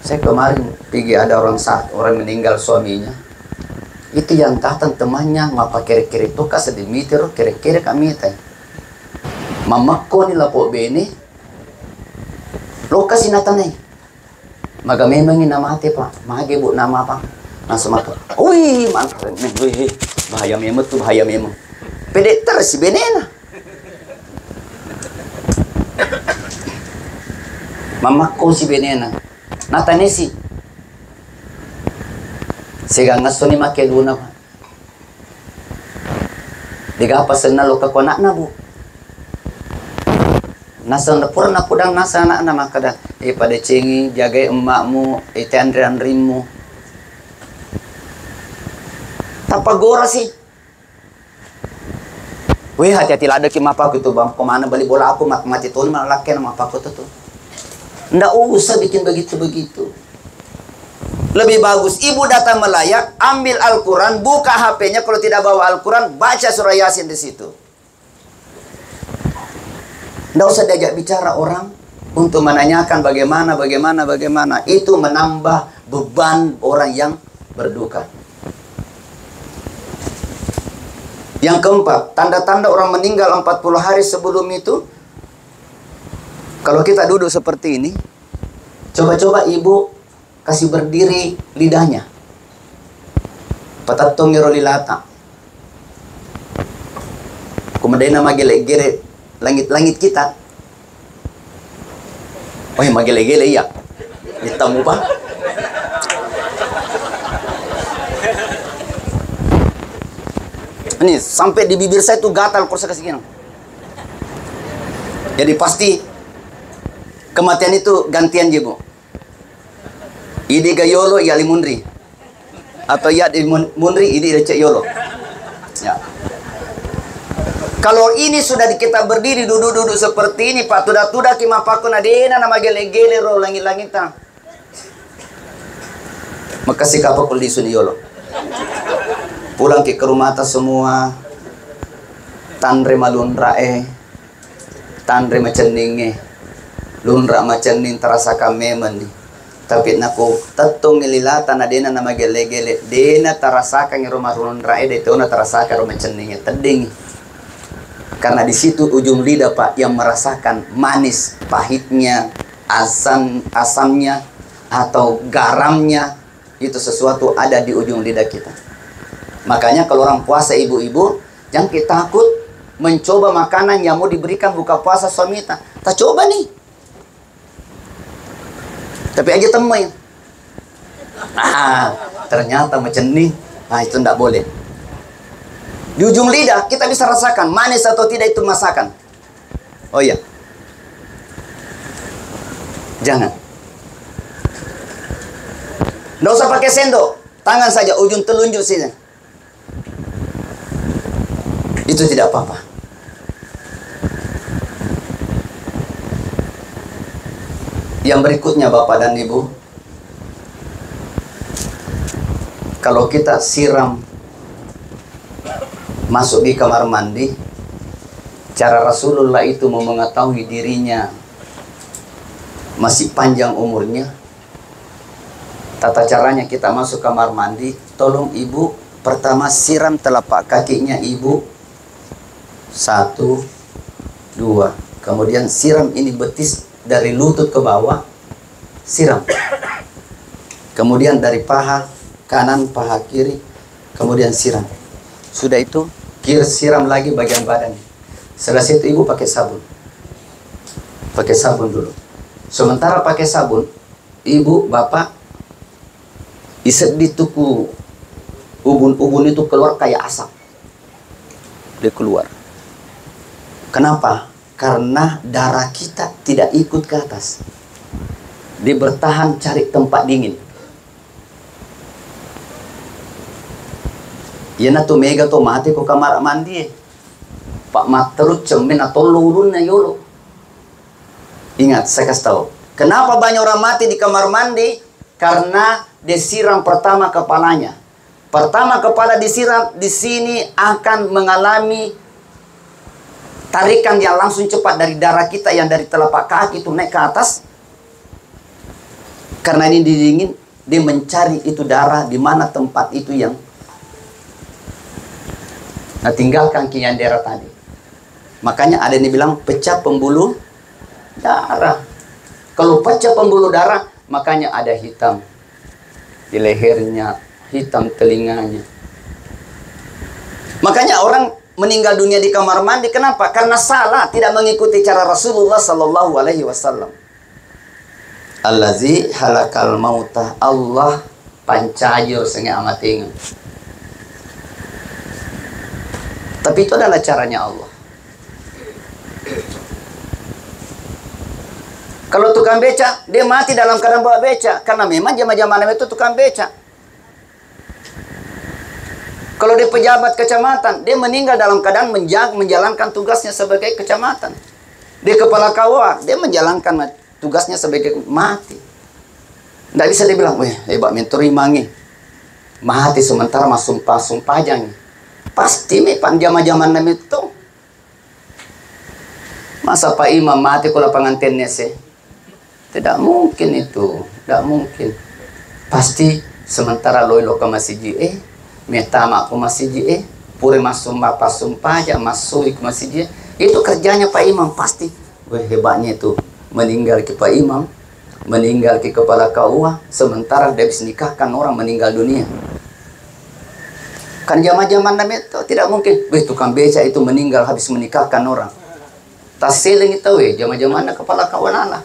Saya kemarin pergi ada orang meninggal suaminya. Itu yang datang temannya, mapa kere-kere itu kasih dimiter, kere-kere kami teh. Mama ko nila po bene, lo kasih natanay. Maga memang nama hati Pak, mahagi bu nama apa? Langsung mata. Wih, mantap, wih, bahaya memang tuh bahaya memang. Pede terus si benena. Mama ko si benena. Natanesi. Sega ngaso ni makeduna pa. Diga pasen na loka ko na bu. Nasa na pura na pudang nasa anak na makada. Pada cengi jaga emakmu, andrian rimmu. Tapagora sih. Weh hati-hati lada ki mapa gitu bang. Kemana beli bola aku mati tuh malah laki nama apa aku tuh. Nggak usah bikin begitu-begitu. Lebih bagus ibu datang melayak, ambil Al-Quran, buka HP-nya. Kalau tidak bawa Al-Quran, baca surah Yasin di situ. Nggak usah diajak bicara orang untuk menanyakan bagaimana. Itu menambah beban orang yang berduka. Yang keempat, tanda-tanda orang meninggal 40 hari sebelum itu. Kalau kita duduk seperti ini, coba-coba ibu kasih berdiri lidahnya. Patatong lilata. Madena magele-gele langit-langit kita. Oh ya magele-gele ya. Ditamu pa. Ini sampai di bibir saya tuh gatal kursa kasih gini. Jadi pasti kematian itu gantian je, Bu. Idi gayolo ya limundri. Atau ya di mundri ini recek yolo. Ya. Kalau ini sudah kita berdiri duduk-duduk seperti ini, Pak, tuda-tuda kima pakun adena nama gele-gele ro langit-langitan. Maka sikap aku di suni yolo. Pulang ke rumah atas semua, tanre malunrae, tanre maceninge, lunra macening terasa kamemen nih. Tapi naku tatung ngelilatan adena nama gele-gele, dena terasa kan rumah lunrae, detona terasa kan rumah ceninge teding. Karena di situ ujung lidah, Pak, yang merasakan manis, pahitnya, asamnya, atau garamnya, itu sesuatu ada di ujung lidah kita. Makanya kalau orang puasa ibu-ibu, jangan kita takut mencoba makanan yang mau diberikan buka puasa suami kita. Kita coba nih. Tapi aja temuin. Ternyata macam ni. Itu tidak boleh. Di ujung lidah kita bisa rasakan manis atau tidak itu masakan. Oh iya. Jangan. Tidak usah pakai sendok. Tangan saja, ujung telunjuk sini. Itu tidak apa-apa. Yang berikutnya Bapak dan Ibu, kalau kita siram masuk di kamar mandi, cara Rasulullah itu mau mengetahui dirinya masih panjang umurnya. Tata caranya kita masuk kamar mandi, tolong Ibu pertama siram telapak kakinya Ibu. 1, 2. Kemudian siram ini betis dari lutut ke bawah. Siram. Kemudian dari paha kanan, paha kiri. Kemudian siram. Sudah itu, siram lagi bagian badan. Selesai itu Ibu pakai sabun. Pakai sabun dulu. Sementara pakai sabun, Ibu, Bapak, iset di tuku ubun-ubun itu keluar kayak asap. Dia keluar. Kenapa? Karena darah kita tidak ikut ke atas. Dia bertahan cari tempat dingin. Yana tu mega tu mati ko kamar mandi. Pak mat terus cemen atau lurunnya yolo. Ingat, saya kasih tahu. Kenapa banyak orang mati di kamar mandi? Karena disiram pertama kepalanya. Pertama kepala disiram, di sini akan mengalami tarikan yang langsung cepat dari darah kita yang dari telapak kaki itu naik ke atas. Karena ini dingin, dia mencari itu darah di mana tempat itu yang tinggalkan kian darah tadi. Makanya ada yang bilang pecah pembuluh darah. Kalau pecah pembuluh darah, makanya ada hitam di lehernya, hitam telinganya. Makanya orang meninggal dunia di kamar mandi, kenapa? Karena salah, tidak mengikuti cara Rasulullah sallallahu alaihi wasallam. Allazi halakal mautah, Allah pancajur sehingga amating. Tapi itu adalah caranya Allah. Kalau tukang beca, dia mati dalam keadaan bawa beca, karena memang zaman-zaman itu tukang beca. Kalau dia pejabat kecamatan, dia meninggal dalam keadaan menjalankan tugasnya sebagai kecamatan. Dia kepala KUA, dia menjalankan tugasnya sebagai mati. Tidak bisa dibilang, weh hebat menteri mangi. Mati sementara mas sumpah jangan. Pasti pak zaman-zaman itu. Masa Pak Imam mati kalau pengantinnya sih? Tidak mungkin itu, tidak mungkin. Pasti sementara loilo ke masjid metama aku masjid puri masuk bapak sumpah aja masuk ke masjid itu kerjanya Pak Imam pasti. Wah hebatnya itu meninggal ke Pak Imam, meninggal ke kepala KUA, sementara dia bisa nikahkan orang meninggal dunia. Kan zaman-zaman itu tidak mungkin. Tukang beca itu meninggal habis menikahkan orang. Tas seling itu zaman-zaman kepala kawan anak.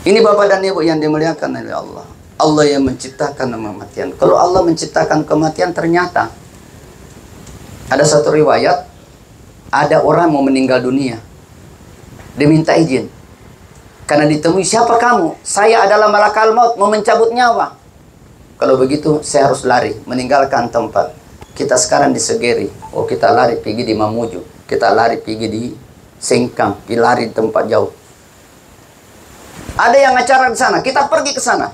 Ini Bapak dan Ibu yang dimuliakan oleh Allah. Allah yang menciptakan kematian. Kalau Allah menciptakan kematian, ternyata ada satu riwayat, ada orang mau meninggal dunia. Dia minta izin. Karena ditemui, siapa kamu? Saya adalah malakal maut, mau mencabut nyawa. Kalau begitu, saya harus lari, meninggalkan tempat. Kita sekarang di Segeri. Oh, kita lari pergi di Mamuju. Kita lari pergi di Sengkang. Kita lari di tempat jauh. Ada yang acara di sana, kita pergi ke sana.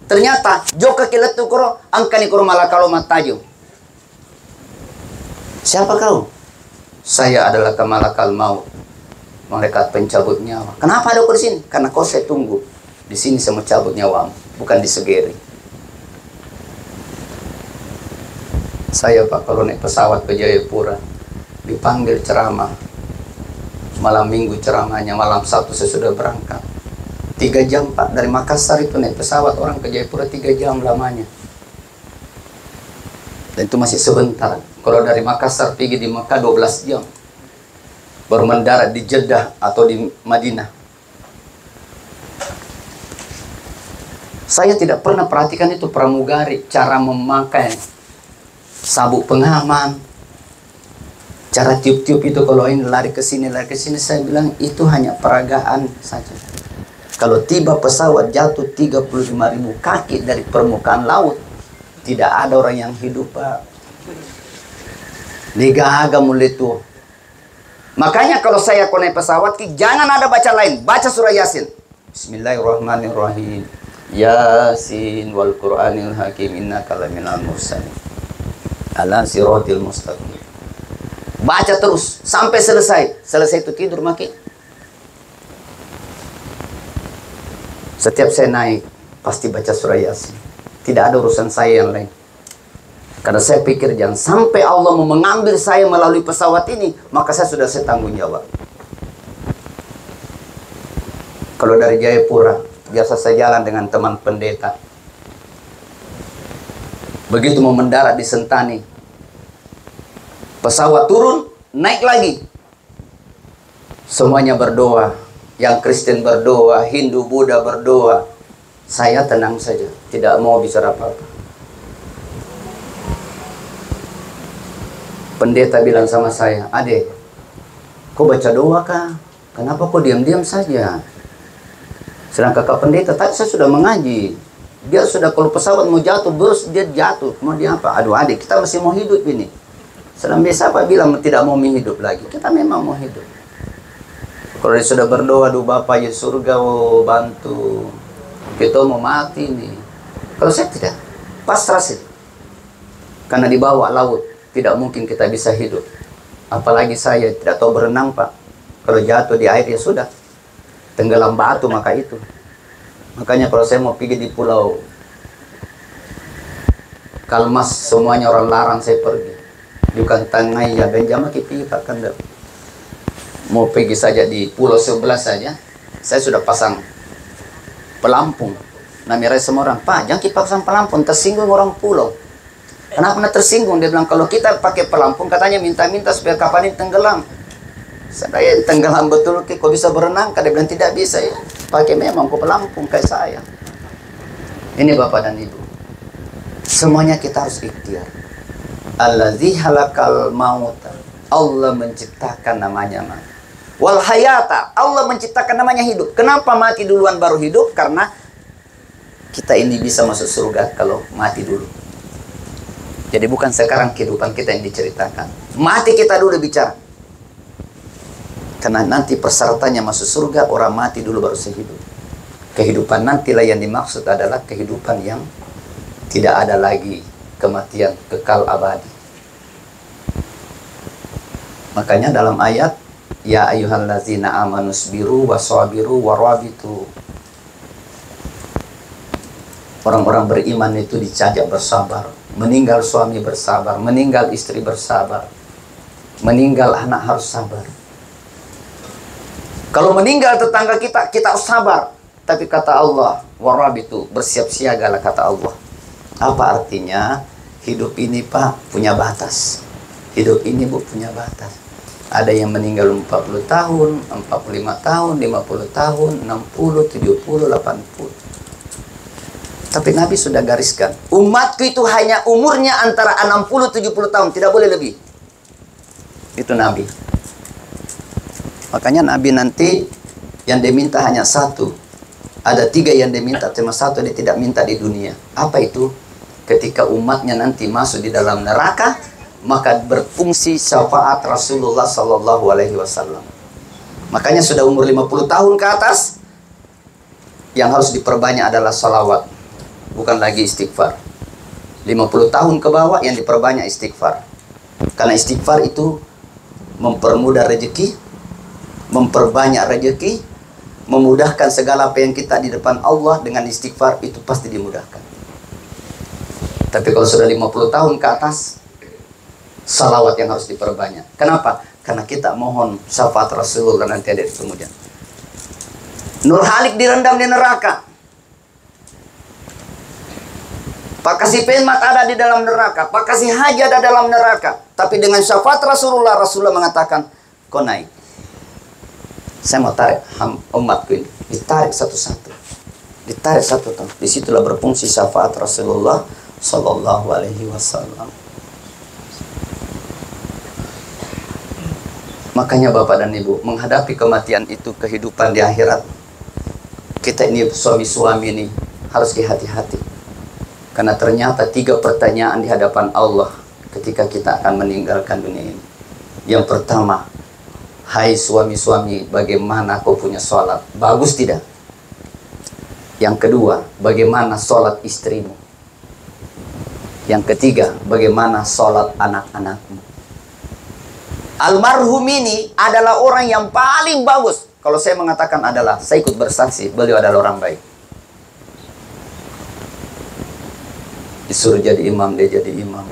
Ternyata, joka kilat tukuro, angkani kuro malakal maut tajo. Siapa kau? Saya adalah malakal maut. Malaikat pencabut nyawa. Kenapa ada kau di sini? Karena kau saya tunggu. Di sini saya mau cabut nyawamu, bukan di Segeri. Saya Pak, kalau naik pesawat ke Jayapura, dipanggil ceramah. Malam Minggu ceramahnya, malam Sabtu saya sudah berangkat. 3 jam Pak, dari Makassar itu naik pesawat orang ke Jayapura 3 jam lamanya. Dan itu masih sebentar. Kalau dari Makassar pergi di Mekah 12 jam. Baru mendarat di Jeddah atau di Madinah. Saya tidak pernah perhatikan itu pramugari, cara memakai sabuk pengaman, cara tiup-tiup itu kalau ini lari ke sini, saya bilang itu hanya peragaan saja. Kalau tiba pesawat jatuh 35.000 kaki dari permukaan laut, tidak ada orang yang hidup Pak. Ligahaga mulai tuh. Makanya kalau saya naik pesawat, jangan ada baca lain, baca surah Yasin. Bismillahirrahmanirrahim. Yasin wal Qur'anil Hakim, innaka laminal mursalin. Ala siratil mustaqim. Baca terus sampai selesai. Selesai itu tidur maki. Setiap saya naik pasti baca surah Yasin. Tidak ada urusan saya yang lain. Karena saya pikir jangan sampai Allah mau mengambil saya melalui pesawat ini, maka saya sudah tanggung jawab. Kalau dari Jayapura, biasa saya jalan dengan teman pendeta. Begitu mau mendarat di Sentani, pesawat turun, naik lagi. Semuanya berdoa. Yang Kristen berdoa, Hindu, Buddha berdoa. Saya tenang saja, tidak mau bicara apa-apa. Pendeta bilang sama saya, "Adek, kau baca doa kah? Kenapa kau diam-diam saja?" Sedangkan kakak pendeta, tadi saya sudah mengaji. Dia sudah kalau pesawat mau jatuh, terus dia jatuh. Mau dia apa? Aduh adik, kita masih mau hidup ini. Sedang siapa bilang tidak mau hidup lagi? Kita memang mau hidup. Kalau dia sudah berdoa, "Aduh Bapak ya surga, oh, bantu. Kita mau mati nih." Kalau saya tidak, pasrah sih. Karena di bawah laut, tidak mungkin kita bisa hidup. Apalagi saya tidak tahu berenang Pak. Kalau jatuh di air ya sudah. Tenggelam batu maka itu. Makanya kalau saya mau pergi di pulau Kalmas, semuanya orang larang saya pergi. Bukan tangai ya Benjamin kipi Pak Kandap. Mau pergi saja di pulau sebelah saja, saya sudah pasang pelampung. Namanya semua orang, "Pak, jangan kita pasang pelampung, tersinggung orang pulau." Kenapa tersinggung? Dia bilang, kalau kita pakai pelampung, katanya minta-minta supaya kapal ini tenggelam. Saya tenggelam betul, kok bisa berenang? Dia bilang, tidak bisa ya. Pakai memang kok pelampung kayak saya. Ini Bapak dan Ibu. Semuanya kita harus ikhtiar. Allazi halakal mauta. Allah menciptakan namanya mati. Wal hayata. Allah menciptakan namanya hidup. Kenapa mati duluan baru hidup? Karena kita ini bisa masuk surga kalau mati dulu. Jadi bukan sekarang kehidupan kita yang diceritakan. Mati kita dulu bicara. Karena nanti persyaratannya masuk surga, orang mati dulu baru sehidup. Kehidupan nantilah yang dimaksud adalah kehidupan yang tidak ada lagi kematian, kekal abadi. Makanya dalam ayat, "Ya ayyuhallazina amanu sabiru wasabiru warabitu." Orang-orang beriman itu dicajak bersabar. Meninggal suami bersabar, meninggal istri bersabar, meninggal anak harus sabar. Kalau meninggal tetangga kita harus sabar. Tapi kata Allah, warabitu, bersiap siagalah kata Allah. Apa artinya? Hidup ini Pak punya batas. Hidup ini Bu punya batas. Ada yang meninggal 40 tahun, 45 tahun, 50 tahun, 60, 70, 80. Tapi Nabi sudah gariskan, umatku itu hanya umurnya antara 60-70 tahun, tidak boleh lebih. Itu Nabi. Makanya Nabi nanti yang diminta hanya satu. Ada 3 yang diminta, cuma 1 dia tidak minta di dunia. Apa itu? Ketika umatnya nanti masuk di dalam neraka, maka berfungsi syafaat Rasulullah Sallallahu Alaihi Wasallam. Makanya sudah umur 50 tahun ke atas, yang harus diperbanyak adalah salawat, bukan lagi istighfar. 50 tahun ke bawah yang diperbanyak istighfar. Karena istighfar itu mempermudah rezeki, memperbanyak rezeki, memudahkan segala apa yang kita di depan Allah. Dengan istighfar itu pasti dimudahkan. Tapi kalau sudah 50 tahun ke atas, salawat yang harus diperbanyak. Kenapa? Karena kita mohon syafaat Rasulullah nanti ada di kemudian. Nur Halik direndam di neraka. Pak Kasih Penmat ada di dalam neraka. Pak Kasih Haji ada dalam neraka. Tapi dengan syafaat Rasulullah, Rasulullah mengatakan, kau naik. Saya mau tarik umatku ini. Ditarik satu-satu. Ditarik satu-satu. Disitulah berfungsi syafaat Rasulullah Sallallahu Alaihi Wasallam. Makanya Bapak dan Ibu, menghadapi kematian itu, kehidupan di akhirat, kita ini suami-suami ini harus hati-hati. Karena ternyata 3 pertanyaan di hadapan Allah ketika kita akan meninggalkan dunia ini. Yang pertama, hai suami-suami, bagaimana kau punya sholat? Bagus tidak? Yang kedua, bagaimana sholat istrimu? Yang ketiga, bagaimana sholat anak-anakmu? Almarhum ini adalah orang yang paling bagus. Kalau saya mengatakan adalah, saya ikut bersaksi, beliau adalah orang baik. Disuruh jadi imam, dia jadi imam.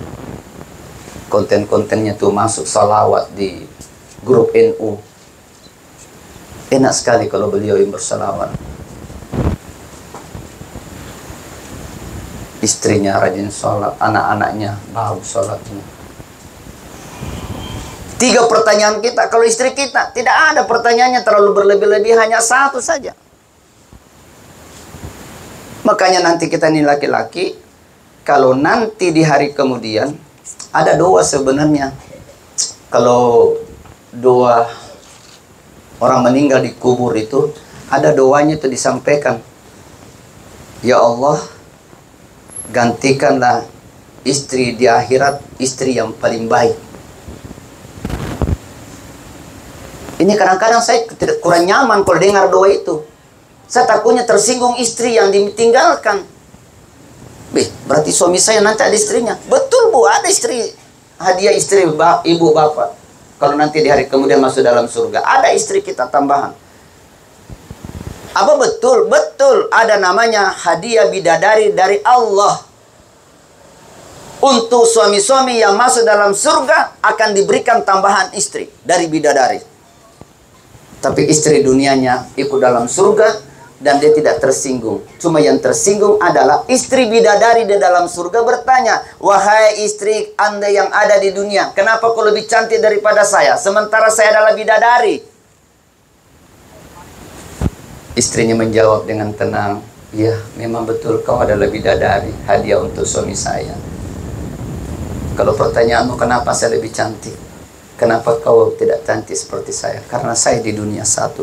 Konten-kontennya tuh masuk salawat di grup NU. Enak sekali kalau beliau yang bersalawat. Istrinya rajin sholat, anak-anaknya bagus sholatnya. 3 pertanyaan kita. Kalau istri kita, tidak ada pertanyaannya terlalu berlebih-lebih, hanya 1 saja. Makanya nanti kita ini laki-laki, kalau nanti di hari kemudian, ada doa sebenarnya. Kalau doa orang meninggal di kubur itu, ada doanya itu disampaikan. Ya Allah, gantikanlah istri di akhirat, istri yang paling baik. Ini kadang-kadang saya kurang nyaman kalau dengar doa itu. Saya takutnya tersinggung istri yang ditinggalkan. Berarti suami saya nanti ada istrinya. Betul Bu, ada istri. Hadiah istri ibu bapak. Kalau nanti di hari kemudian masuk dalam surga, ada istri kita tambahan. Apa betul? Betul. Ada namanya hadiah bidadari dari Allah. Untuk suami-suami yang masuk dalam surga akan diberikan tambahan istri dari bidadari. Tapi istri dunianya ikut dalam surga dan dia tidak tersinggung. Cuma yang tersinggung adalah istri bidadari di dalam surga bertanya, wahai istri Anda yang ada di dunia, kenapa kau lebih cantik daripada saya? Sementara saya adalah bidadari. Istrinya menjawab dengan tenang, ya memang betul kau adalah bidadari, hadiah untuk suami saya. Kalau pertanyaanmu kenapa saya lebih cantik? Kenapa kau tidak cantik seperti saya? Karena saya di dunia satu.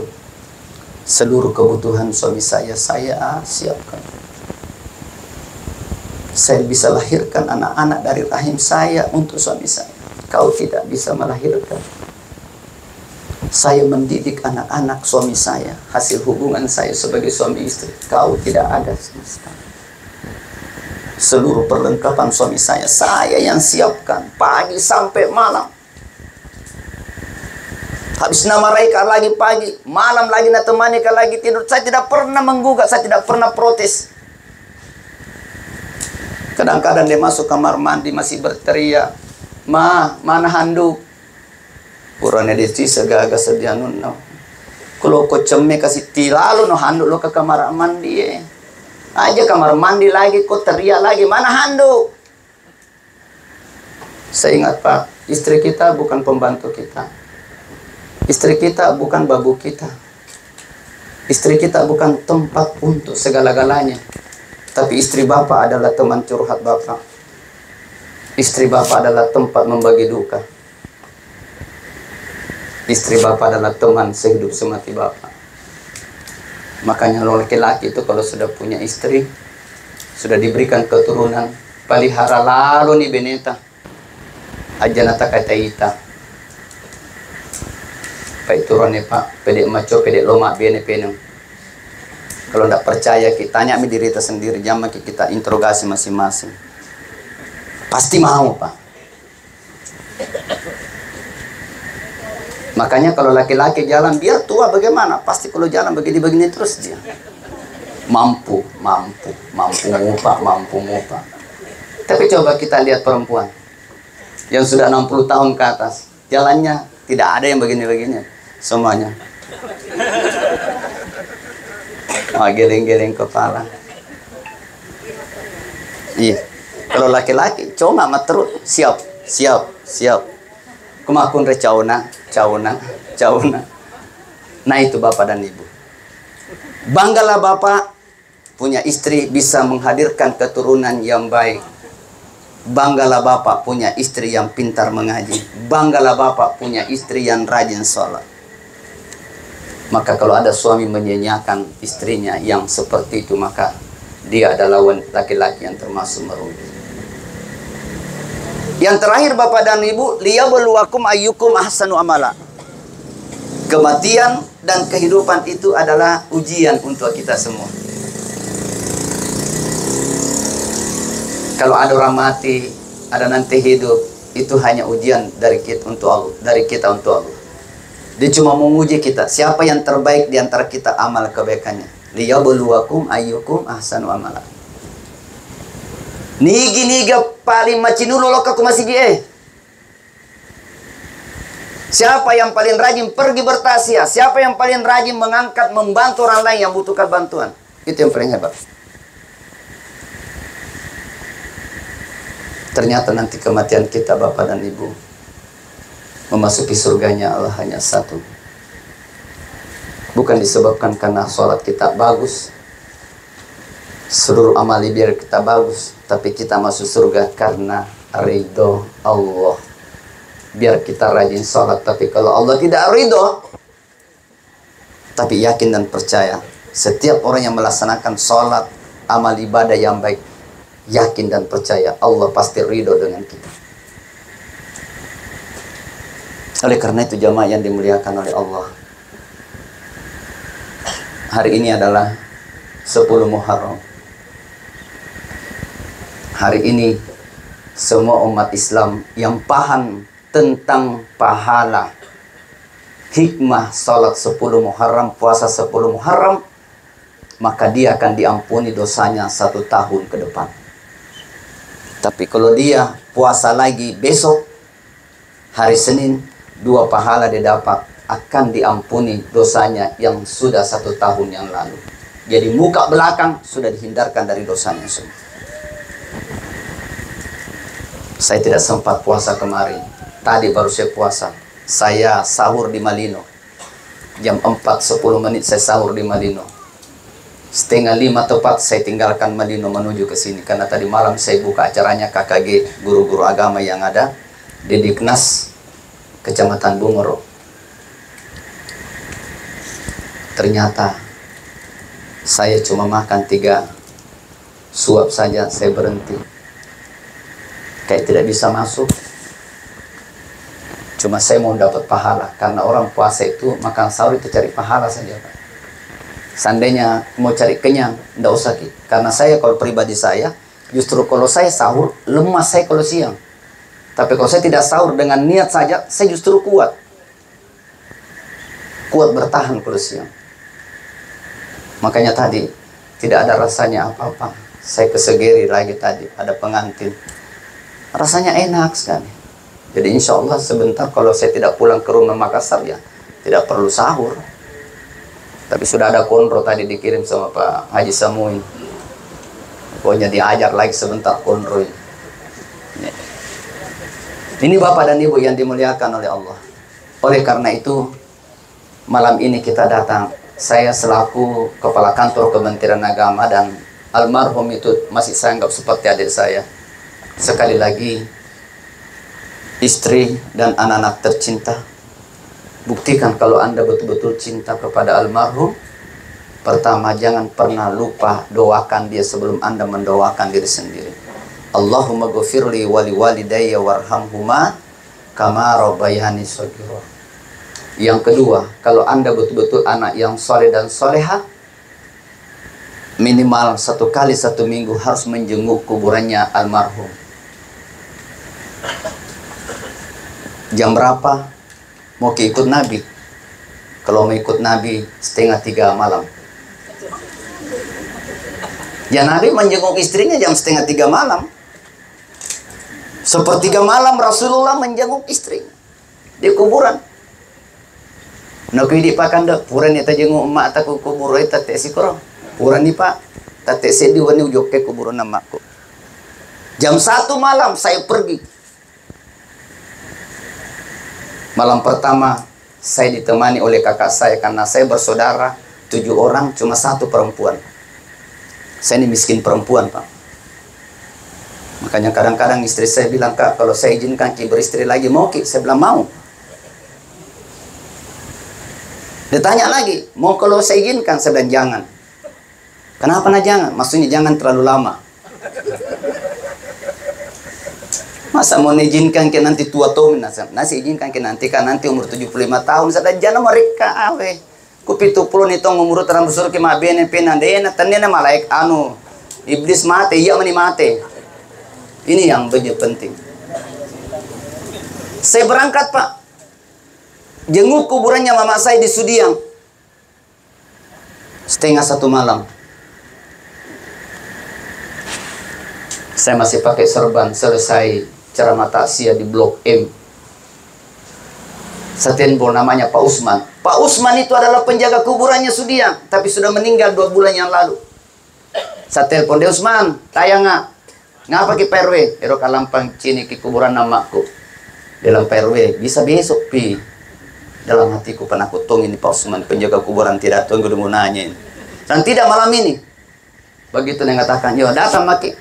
Seluruh kebutuhan suami saya siapkan. Saya bisa lahirkan anak-anak dari rahim saya untuk suami saya. Kau tidak bisa melahirkan. Saya mendidik anak-anak suami saya. Hasil hubungan saya sebagai suami istri. Kau tidak ada sama sekali. Seluruh perlengkapan suami saya yang siapkan. Pagi sampai malam. Habis nama mereka lagi pagi, malam lagi nak temani ka lagi tidur. Saya tidak pernah menggugat, saya tidak pernah protes. Kadang-kadang dia masuk kamar mandi masih berteriak, "Ma, mana handuk?" Purane deci segaga sedianun no. Kalau kau cemme kasih tilalu no handuk lo ke kamar mandi. Aja kamar mandi lagi, kok teriak lagi, mana handuk? Saya ingat Pak, istri kita bukan pembantu kita. Istri kita bukan babu kita. Istri kita bukan tempat untuk segala-galanya. Tapi istri Bapak adalah teman curhat Bapak. Istri Bapak adalah tempat membagi duka. Istri Bapak adalah teman sehidup semati Bapak. Makanya laki-laki itu kalau sudah punya istri, sudah diberikan keturunan, palihara lalu nih beneta. Ajanata kata ita. Pak turunnya Pak, pedek maco, pedek loma, bene peneng. Kalau tidak percaya, kita tanya mi diri kita sendiri, jangan kita interogasi masing-masing. Pasti mau Pak. Makanya kalau laki-laki jalan, biar tua bagaimana, pasti kalau jalan begini-begini terus dia. Mampu ngupa. Tapi coba kita lihat perempuan yang sudah 60 tahun ke atas, jalannya tidak ada yang begini-begini, semuanya. Geleng-geleng kepala. Iya. Kalau laki-laki, cuma terus siap. Kemakun re cauna. Nah itu Bapak dan Ibu. Banggalah Bapak punya istri bisa menghadirkan keturunan yang baik. Banggalah Bapak punya istri yang pintar mengaji. Banggalah Bapak punya istri yang rajin sholat. Maka kalau ada suami menyanyiakan istrinya yang seperti itu, maka dia adalah laki-laki yang termasuk merugi. Yang terakhir Bapak dan Ibu, liyabluwakum ayyukum ahsanu amala. Kematian dan kehidupan itu adalah ujian untuk kita semua. Kalau ada orang mati, ada nanti hidup, itu hanya ujian dari kita untuk Allah, Dia cuma menguji kita, siapa yang terbaik di antara kita amal kebaikannya. Liyabluwakum ayyukum ahsanu amala. Niga paling macinulo loka kumasigi Siapa yang paling rajin pergi bertasya? Siapa yang paling rajin mengangkat, membantu orang lain yang butuhkan bantuan? Itu yang paling hebat. Ternyata nanti kematian kita Bapak dan Ibu, memasuki surganya Allah hanya satu. Bukan disebabkan karena sholat kita bagus, seluruh amal biar kita bagus, tapi kita masuk surga karena ridho Allah. Biar kita rajin sholat, tapi kalau Allah tidak ridho, tapi yakin dan percaya, setiap orang yang melaksanakan sholat, amal ibadah yang baik, yakin dan percaya Allah pasti ridho dengan kita. Oleh karena itu jamaah yang dimuliakan oleh Allah, hari ini adalah 10 Muharram. Hari ini semua umat Islam yang paham tentang pahala, hikmah salat 10 Muharram, puasa 10 Muharram, maka dia akan diampuni dosanya 1 tahun ke depan. Tapi kalau dia puasa lagi besok, hari Senin, 2 pahala dia dapat, akan diampuni dosanya yang sudah 1 tahun yang lalu. Jadi muka belakang sudah dihindarkan dari dosanya semua. Saya tidak sempat puasa kemarin. Tadi baru saya puasa. Saya sahur di Malino. Jam 4.10 menit saya sahur di Malino. 4:30 tepat saya tinggalkan Malino menuju ke sini. Karena tadi malam saya buka acaranya KKG, guru-guru agama yang ada di Diknas, Kecamatan Bungoro. Ternyata saya cuma makan 3 suap saja, saya berhenti. Kayak tidak bisa masuk. Cuma saya mau dapat pahala. Karena orang puasa itu makan sahur itu cari pahala saja Pak. Seandainya mau cari kenyang, tidak usah Ki. Karena saya kalau pribadi saya, justru kalau saya sahur, lemas saya kalau siang. Tapi kalau saya tidak sahur dengan niat saja, saya justru kuat. Kuat bertahan kalau siang. Makanya tadi tidak ada rasanya apa-apa. Saya kesegeri lagi tadi, ada pengantin. Rasanya enak sekali. Jadi insya Allah sebentar kalau saya tidak pulang ke rumah Makassar ya tidak perlu sahur. Tapi sudah ada konro tadi dikirim sama Pak Haji Samuin. Pokoknya diajar lagi sebentar konroy. Ini Bapak dan Ibu yang dimuliakan oleh Allah. Oleh karena itu, malam ini kita datang. Saya selaku Kepala Kantor Kementerian Agama dan almarhum itu masih saya anggap seperti adik saya. Sekali lagi, istri dan anak-anak tercinta, buktikan kalau Anda betul-betul cinta kepada almarhum. Pertama, jangan pernah lupa doakan dia sebelum Anda mendoakan diri sendiri. Allahumma ghafirli wali walidayya warhamhuma kama rabbayani shaghira. Yang kedua, kalau Anda betul-betul anak yang soleh dan soleha, minimal 1 kali 1 minggu harus menjenguk kuburannya almarhum. Jam berapa? Mau ikut Nabi? Kalau mau ikut Nabi, 2:30 malam. Ya Nabi menjenguk istrinya jam 2:30 malam. 1:30 malam Rasulullah menjenguk istrinya di kuburan. Nak di pakan dak puran eta jenguk emak ta ku kubur eta teh sikoro. Puran ni Pak, tate sedi wani ujok ke kuburan emakku. Jam 1 malam saya pergi. Malam pertama saya ditemani oleh kakak saya karena saya bersaudara 7 orang, cuma 1 perempuan. Saya ini miskin perempuan, Pak. Makanya kadang-kadang istri saya bilang, Kak, kalau saya izinkan Ki beristri lagi, mau Ki? Saya bilang mau. Dia tanya lagi, mau kalau saya izinkan? Saya bilang jangan. Kenapa nah jangan? Maksudnya jangan terlalu lama. Masa mau izinkan ke nanti tua tahun? Nasi izinkan ke nanti kan nanti umur 75 tahun. Saya bilang jangan mereka awe. Kupitu puluh nitong umur terang besar ke mabene penandena tandena malaik anu iblis mate iya mani mate. Ini yang begitu penting. Saya berangkat Pak, jenguk kuburannya mama saya di Sudiang 2:30 malam. Saya masih pakai serban, selesai ceramah takziah di Blok M. Setenbol namanya Pak Usman. Pak Usman itu adalah penjaga kuburannya Sudiang, tapi sudah meninggal 2 bulan yang lalu. Saya telepon dia, Usman, tayang ngapa ki PRW? Ero kalampang cini ki kuburan namaku. Dalam PRW, bisa besok pi. Dalam hatiku penakut tong ini Pak Usman, penjaga kuburan tidak tunggu dulu nanya ini. Dan tidak malam ini. Begitu dia katakan, yo datang maki.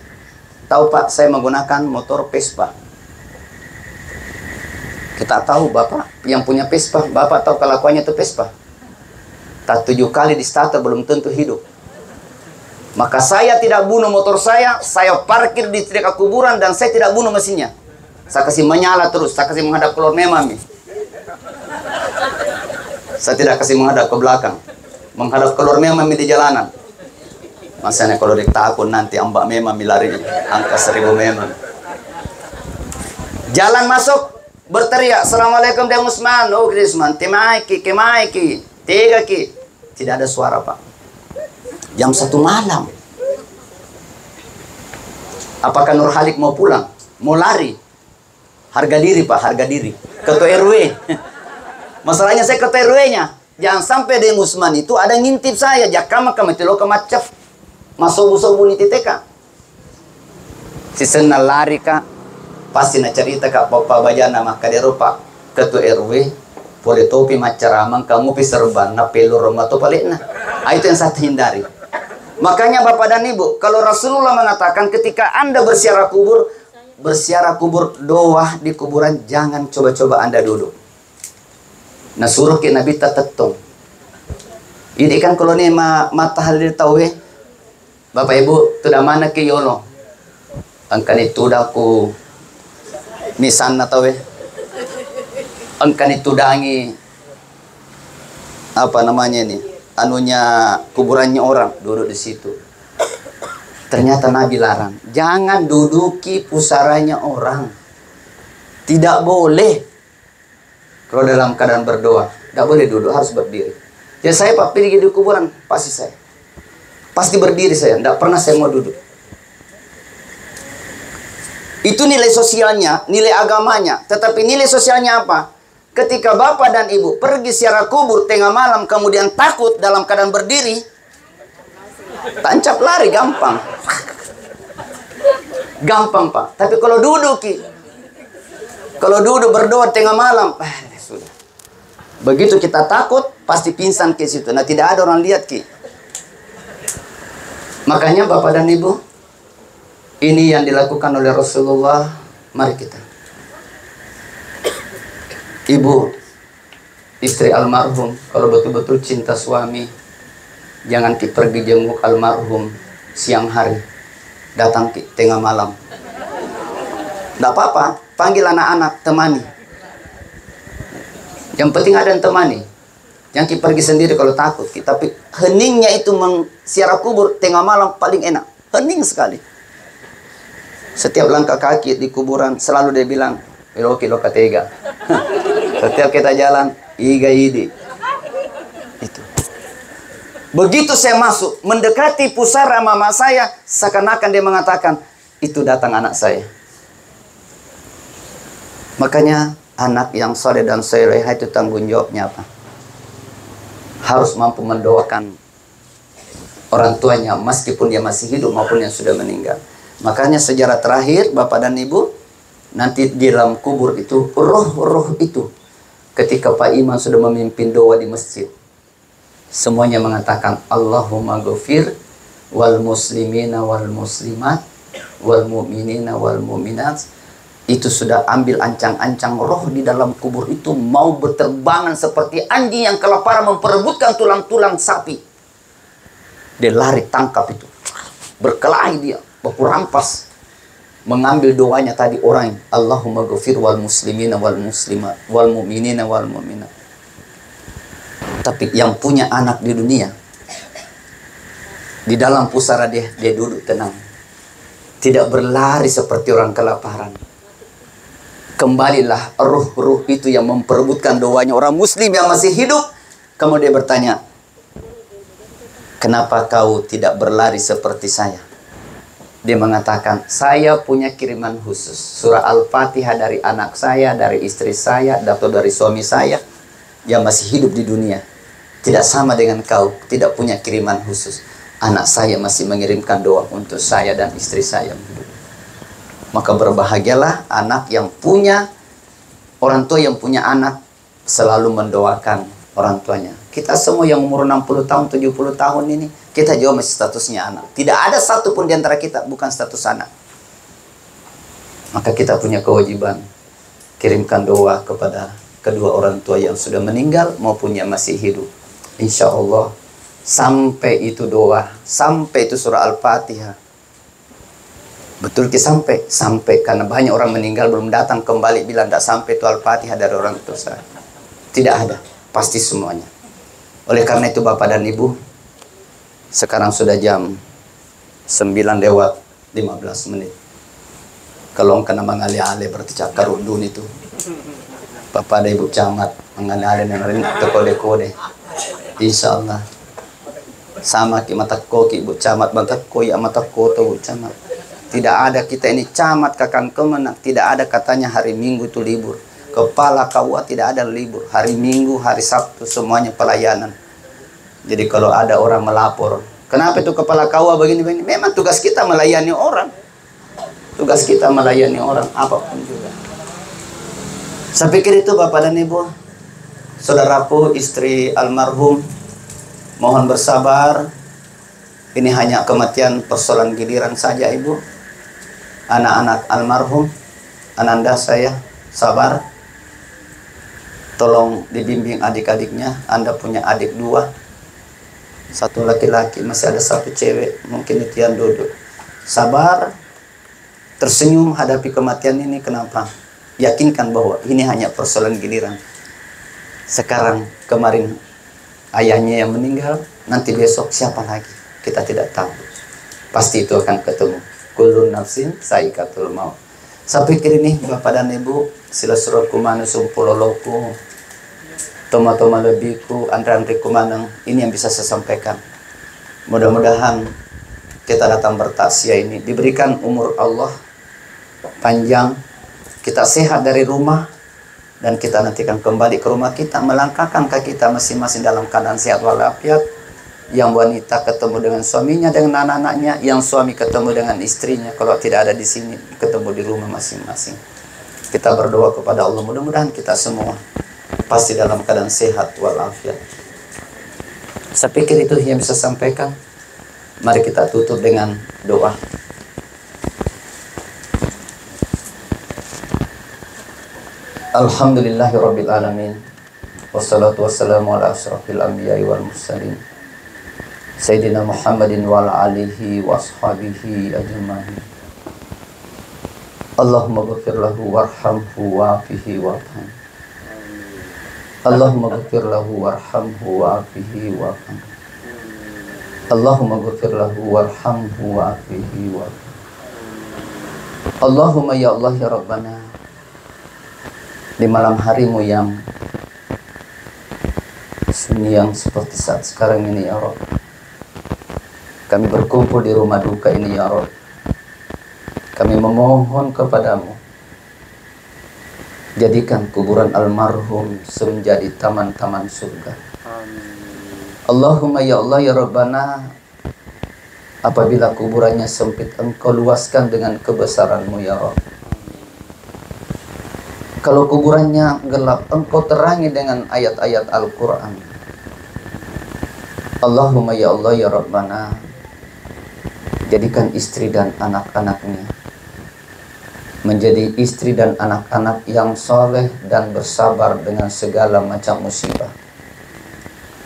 Tahu Pak, saya menggunakan motor Vespa. Kita tahu Bapak yang punya Vespa, Bapak tahu kelakuannya itu Vespa. Tak 7 kali di starter belum tentu hidup. Maka saya tidak bunuh motor saya parkir di dekat kuburan dan saya tidak bunuh mesinnya. Saya kasih menyala terus, saya kasih menghadap keluar memang. Saya tidak kasih menghadap ke belakang. Menghadap keluar memang di jalanan. Masanya kalau ditakut nanti ambak memang lari angka 1000 memang. Jalan masuk. Berteriak, Assalamualaikum Deng Usman. Oh, Usman, kemaiki, 3 Ki. Tidak ada suara, Pak. Jam 1 malam. Apakah Nur Halik mau pulang? Mau lari? Harga diri, Pak, harga diri. Ketua RW. Masalahnya saya ketua RW-nya. Jangan sampai Deng Usman itu ada ngintip saya. Jakama kametilo kemacap. Masubu-subu ni titeka. Si senal lari, Kak. Pasti nak cerita Kak Papa Bajana maka dia rupa ketua RW boleh topi macaramang kamu pi serban na pelur rumah to palikna. Itu yang saya hindari. Makanya Bapak dan Ibu, kalau Rasulullah mengatakan ketika Anda berziarah kubur doa di kuburan, jangan coba-coba Anda duduk. Nah suruh ke Nabi tatetong. Ini kan kalau nih mata hadir tahu Bapak Ibu sudah mana ke yolo. Angkan itu dah ku nisan na tahu angkan itu dangi apa namanya ini anunya kuburannya orang duduk di situ. Ternyata Nabi larang, jangan duduki pusaranya orang, tidak boleh. Kalau dalam keadaan berdoa tidak boleh duduk, harus berdiri. Ya saya Pak pergi di kuburan pasti berdiri saya, tidak pernah saya mau duduk. Itu nilai sosialnya, nilai agamanya. Tetapi nilai sosialnya apa? Ketika Bapak dan Ibu pergi ziarah kubur tengah malam kemudian takut dalam keadaan berdiri, tancap lari gampang. Gampang Pak. Tapi kalau duduk Ki, kalau duduk berdoa tengah malam, sudah. Begitu kita takut, pasti pingsan ke situ. Nah, tidak ada orang lihat Ki. Makanya Bapak dan Ibu, ini yang dilakukan oleh Rasulullah. Mari kita. Ibu, istri almarhum, kalau betul-betul cinta suami, jangan Ki pergi jenguk almarhum siang hari. Datang Ki tengah malam. Tidak apa-apa, panggil anak-anak, temani. Yang penting ada yang temani. Yang Ki pergi sendiri kalau takut Ki. Tapi heningnya itu mengziarah kubur tengah malam paling enak. Hening sekali. Setiap langkah kaki di kuburan selalu dia bilang, "Iloki lo katega." Setiap kita jalan, "Iga idi." Itu. Begitu saya masuk, mendekati pusara mama saya, seakan-akan dia mengatakan, "Itu datang anak saya." Makanya anak yang soleh dan soleha itu tanggung jawabnya apa? Harus mampu mendoakan orang tuanya meskipun dia masih hidup maupun yang sudah meninggal. Makanya sejarah terakhir Bapak dan Ibu, nanti di dalam kubur itu roh-roh itu ketika Pak Imam sudah memimpin doa di masjid, semuanya mengatakan Allahumma ghafir wal muslimina wal muslimat wal mu'minina wal mu'minat. Itu sudah ambil ancang-ancang roh di dalam kubur itu mau berterbangan seperti anjing yang kelaparan memperebutkan tulang-tulang sapi. Dia lari tangkap itu. Berkelahi dia, baku rampas. Mengambil doanya tadi orang, Allahumma ghafir wal muslimina wal muslimat wal mu'minina wal mu'minat. Tapi yang punya anak di dunia, di dalam pusara dia duduk tenang. Tidak berlari seperti orang kelaparan. Kembalilah ruh-ruh itu yang memperebutkan doanya orang muslim yang masih hidup. Kemudian dia bertanya, "Kenapa kau tidak berlari seperti saya?" Dia mengatakan, "Saya punya kiriman khusus. Surah Al-Fatihah dari anak saya, dari istri saya, atau dari suami saya yang masih hidup di dunia. Tidak sama dengan kau, tidak punya kiriman khusus. Anak saya masih mengirimkan doa untuk saya dan istri saya." Maka berbahagialah anak yang punya, orang tua yang punya anak selalu mendoakan orang tuanya. Kita semua yang umur 60 tahun, 70 tahun ini, kita juga masih statusnya anak. Tidak ada satupun di antara kita bukan status anak. Maka kita punya kewajiban kirimkan doa kepada kedua orang tua yang sudah meninggal maupun yang masih hidup. Insya Allah sampai itu doa, sampai itu surah Al-Fatihah. Betul ke sampai karena banyak orang meninggal belum datang kembali bilang tidak sampai itu Al-Fatihah dari orang tua saya. Tidak ada, pasti semuanya. Oleh karena itu Bapak dan Ibu, sekarang sudah jam 9:15. Kalau kena mengali-ali berarti cakar undun itu. Bapak dan Ibu camat mengali-ali yang kode-kode. Insya Allah sama ki mata koki Ibu camat mata koi mata koto Ibu camat. Tidak ada kita ini camat kakang kemenak, tidak ada katanya hari Minggu itu libur. Kepala KUA tidak ada libur. Hari Minggu, hari Sabtu semuanya pelayanan. Jadi kalau ada orang melapor, kenapa itu kepala KUA begini-begini? Memang tugas kita melayani orang. Tugas kita melayani orang apapun juga. Saya pikir itu Bapak dan Ibu, saudaraku, istri almarhum, mohon bersabar. Ini hanya kematian persoalan giliran saja Ibu. Anak-anak almarhum, ananda saya, sabar. Tolong dibimbing adik-adiknya. Anda punya adik 2, 1 laki-laki, masih ada 1 cewek. Mungkin itu yang duduk. Sabar, tersenyum hadapi kematian ini. Kenapa? Yakinkan bahwa ini hanya persoalan giliran. Sekarang, kemarin ayahnya yang meninggal, nanti besok siapa lagi? Kita tidak tahu. Pasti itu akan ketemu. Kullu nafsin saikatul maut. Saya pikir ini Bapak dan Ibu, sila suraku manusum puloloku, toma-toma lebihku, andran-andriku manang, ini yang bisa saya sampaikan. Mudah-mudahan kita datang bertaksiah ini, diberikan umur Allah panjang, kita sehat dari rumah, dan kita nanti akan kembali ke rumah kita, melangkahkan kaki kita masing-masing dalam keadaan sehat walafiat. Yang wanita ketemu dengan suaminya, dengan anak-anaknya. Yang suami ketemu dengan istrinya. Kalau tidak ada di sini, ketemu di rumah masing-masing. Kita berdoa kepada Allah, mudah-mudahan kita semua pasti dalam keadaan sehat walafiat. Saya pikir itu yang bisa sampaikan. Mari kita tutup dengan doa. Alhamdulillahirabbil alamin. Wassalatu wassalamu ala asyrafil anbiya'i wal mursalin. Sayyidina Muhammadin wa ala alihi wa ashabihi ajma'in. Allahumma ghfir lahu warhamhu wa'afihi wa'afan. Allahumma ghfir lahu warhamhu wa'afihi wa'afan. Allahumma ghfir lahu warhamhu wa'afihi wa'afan. Allahumma ya Allah ya Rabbana, di malam harimu yang sunyi yang seperti saat sekarang ini ya Rabb, kami berkumpul di rumah duka ini ya Rabb. Kami memohon kepadamu, jadikan kuburan almarhum menjadi taman-taman surga. Allahumma ya Allah ya Rabbana, apabila kuburannya sempit, Engkau luaskan dengan kebesaran-Mu ya Rabb. Kalau kuburannya gelap, Engkau terangi dengan ayat-ayat Al-Quran. Allahumma ya Allah ya Rabbana, jadikan istri dan anak-anaknya menjadi istri dan anak-anak yang soleh dan bersabar dengan segala macam musibah.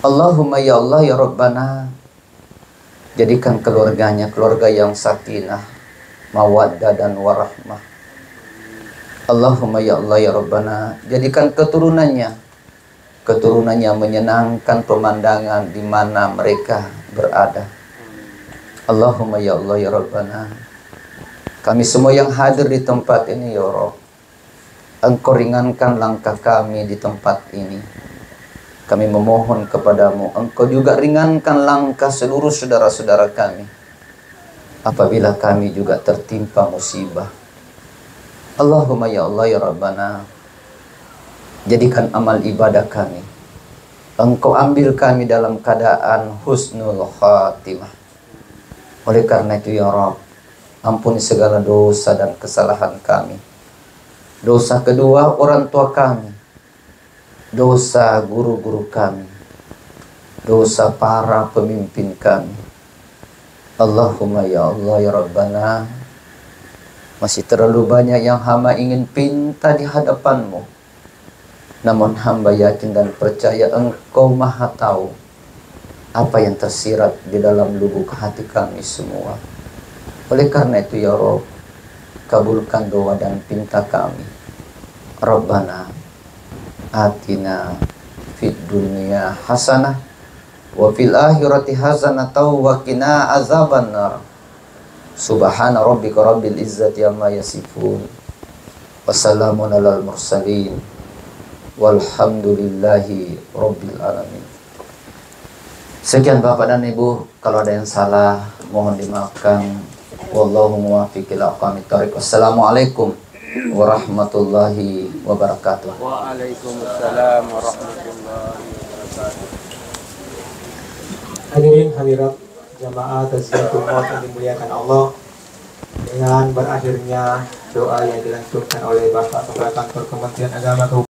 Allahumma ya Allah ya Rabbana, jadikan keluarganya keluarga yang sakinah, mawaddah dan warahmah. Allahumma ya Allah ya Rabbana, jadikan keturunannya menyenangkan pemandangan di mana mereka berada. Allahumma ya Allah ya Rabbana, kami semua yang hadir di tempat ini ya Rabb, Engkau ringankan langkah kami di tempat ini. Kami memohon kepadamu, Engkau juga ringankan langkah seluruh saudara-saudara kami apabila kami juga tertimpa musibah. Allahumma ya Allah ya Rabbana, jadikan amal ibadah kami, Engkau ambil kami dalam keadaan husnul khatimah. Oleh karena itu ya Rabb, ampuni segala dosa dan kesalahan kami. Dosa kedua orang tua kami, dosa guru-guru kami, dosa para pemimpin kami. Allahumma ya Allah ya Rabbana, masih terlalu banyak yang hamba ingin pinta di hadapan-Mu. Namun hamba yakin dan percaya Engkau maha tahu apa yang tersirat di dalam lubuk hati kami semua. Oleh karena itu ya Rabb, kabulkan doa dan pinta kami. Rabbana atina fid dunya hasanah wa fil akhirati hasanah wa qina azabannar. Subhana rabbika rabbil izzati amma yasifun. Wassalamun alal mursalin. Walhamdulillahi rabbil alamin. Sekian Bapak dan Ibu, kalau ada yang salah mohon dimaafkan. Wallahu muwaffiq ila aqwamit thoriq. Wassalamualaikum warahmatullahi wabarakatuh. Waalaikumsalam warahmatullahi wabarakatuh. Hadirin hadirat jamaah Tazkiyatul Maut yang dimuliakan Allah, dengan berakhirnya doa yang dilangsungkan oleh Bapak Kepala Kantor Kementerian Agama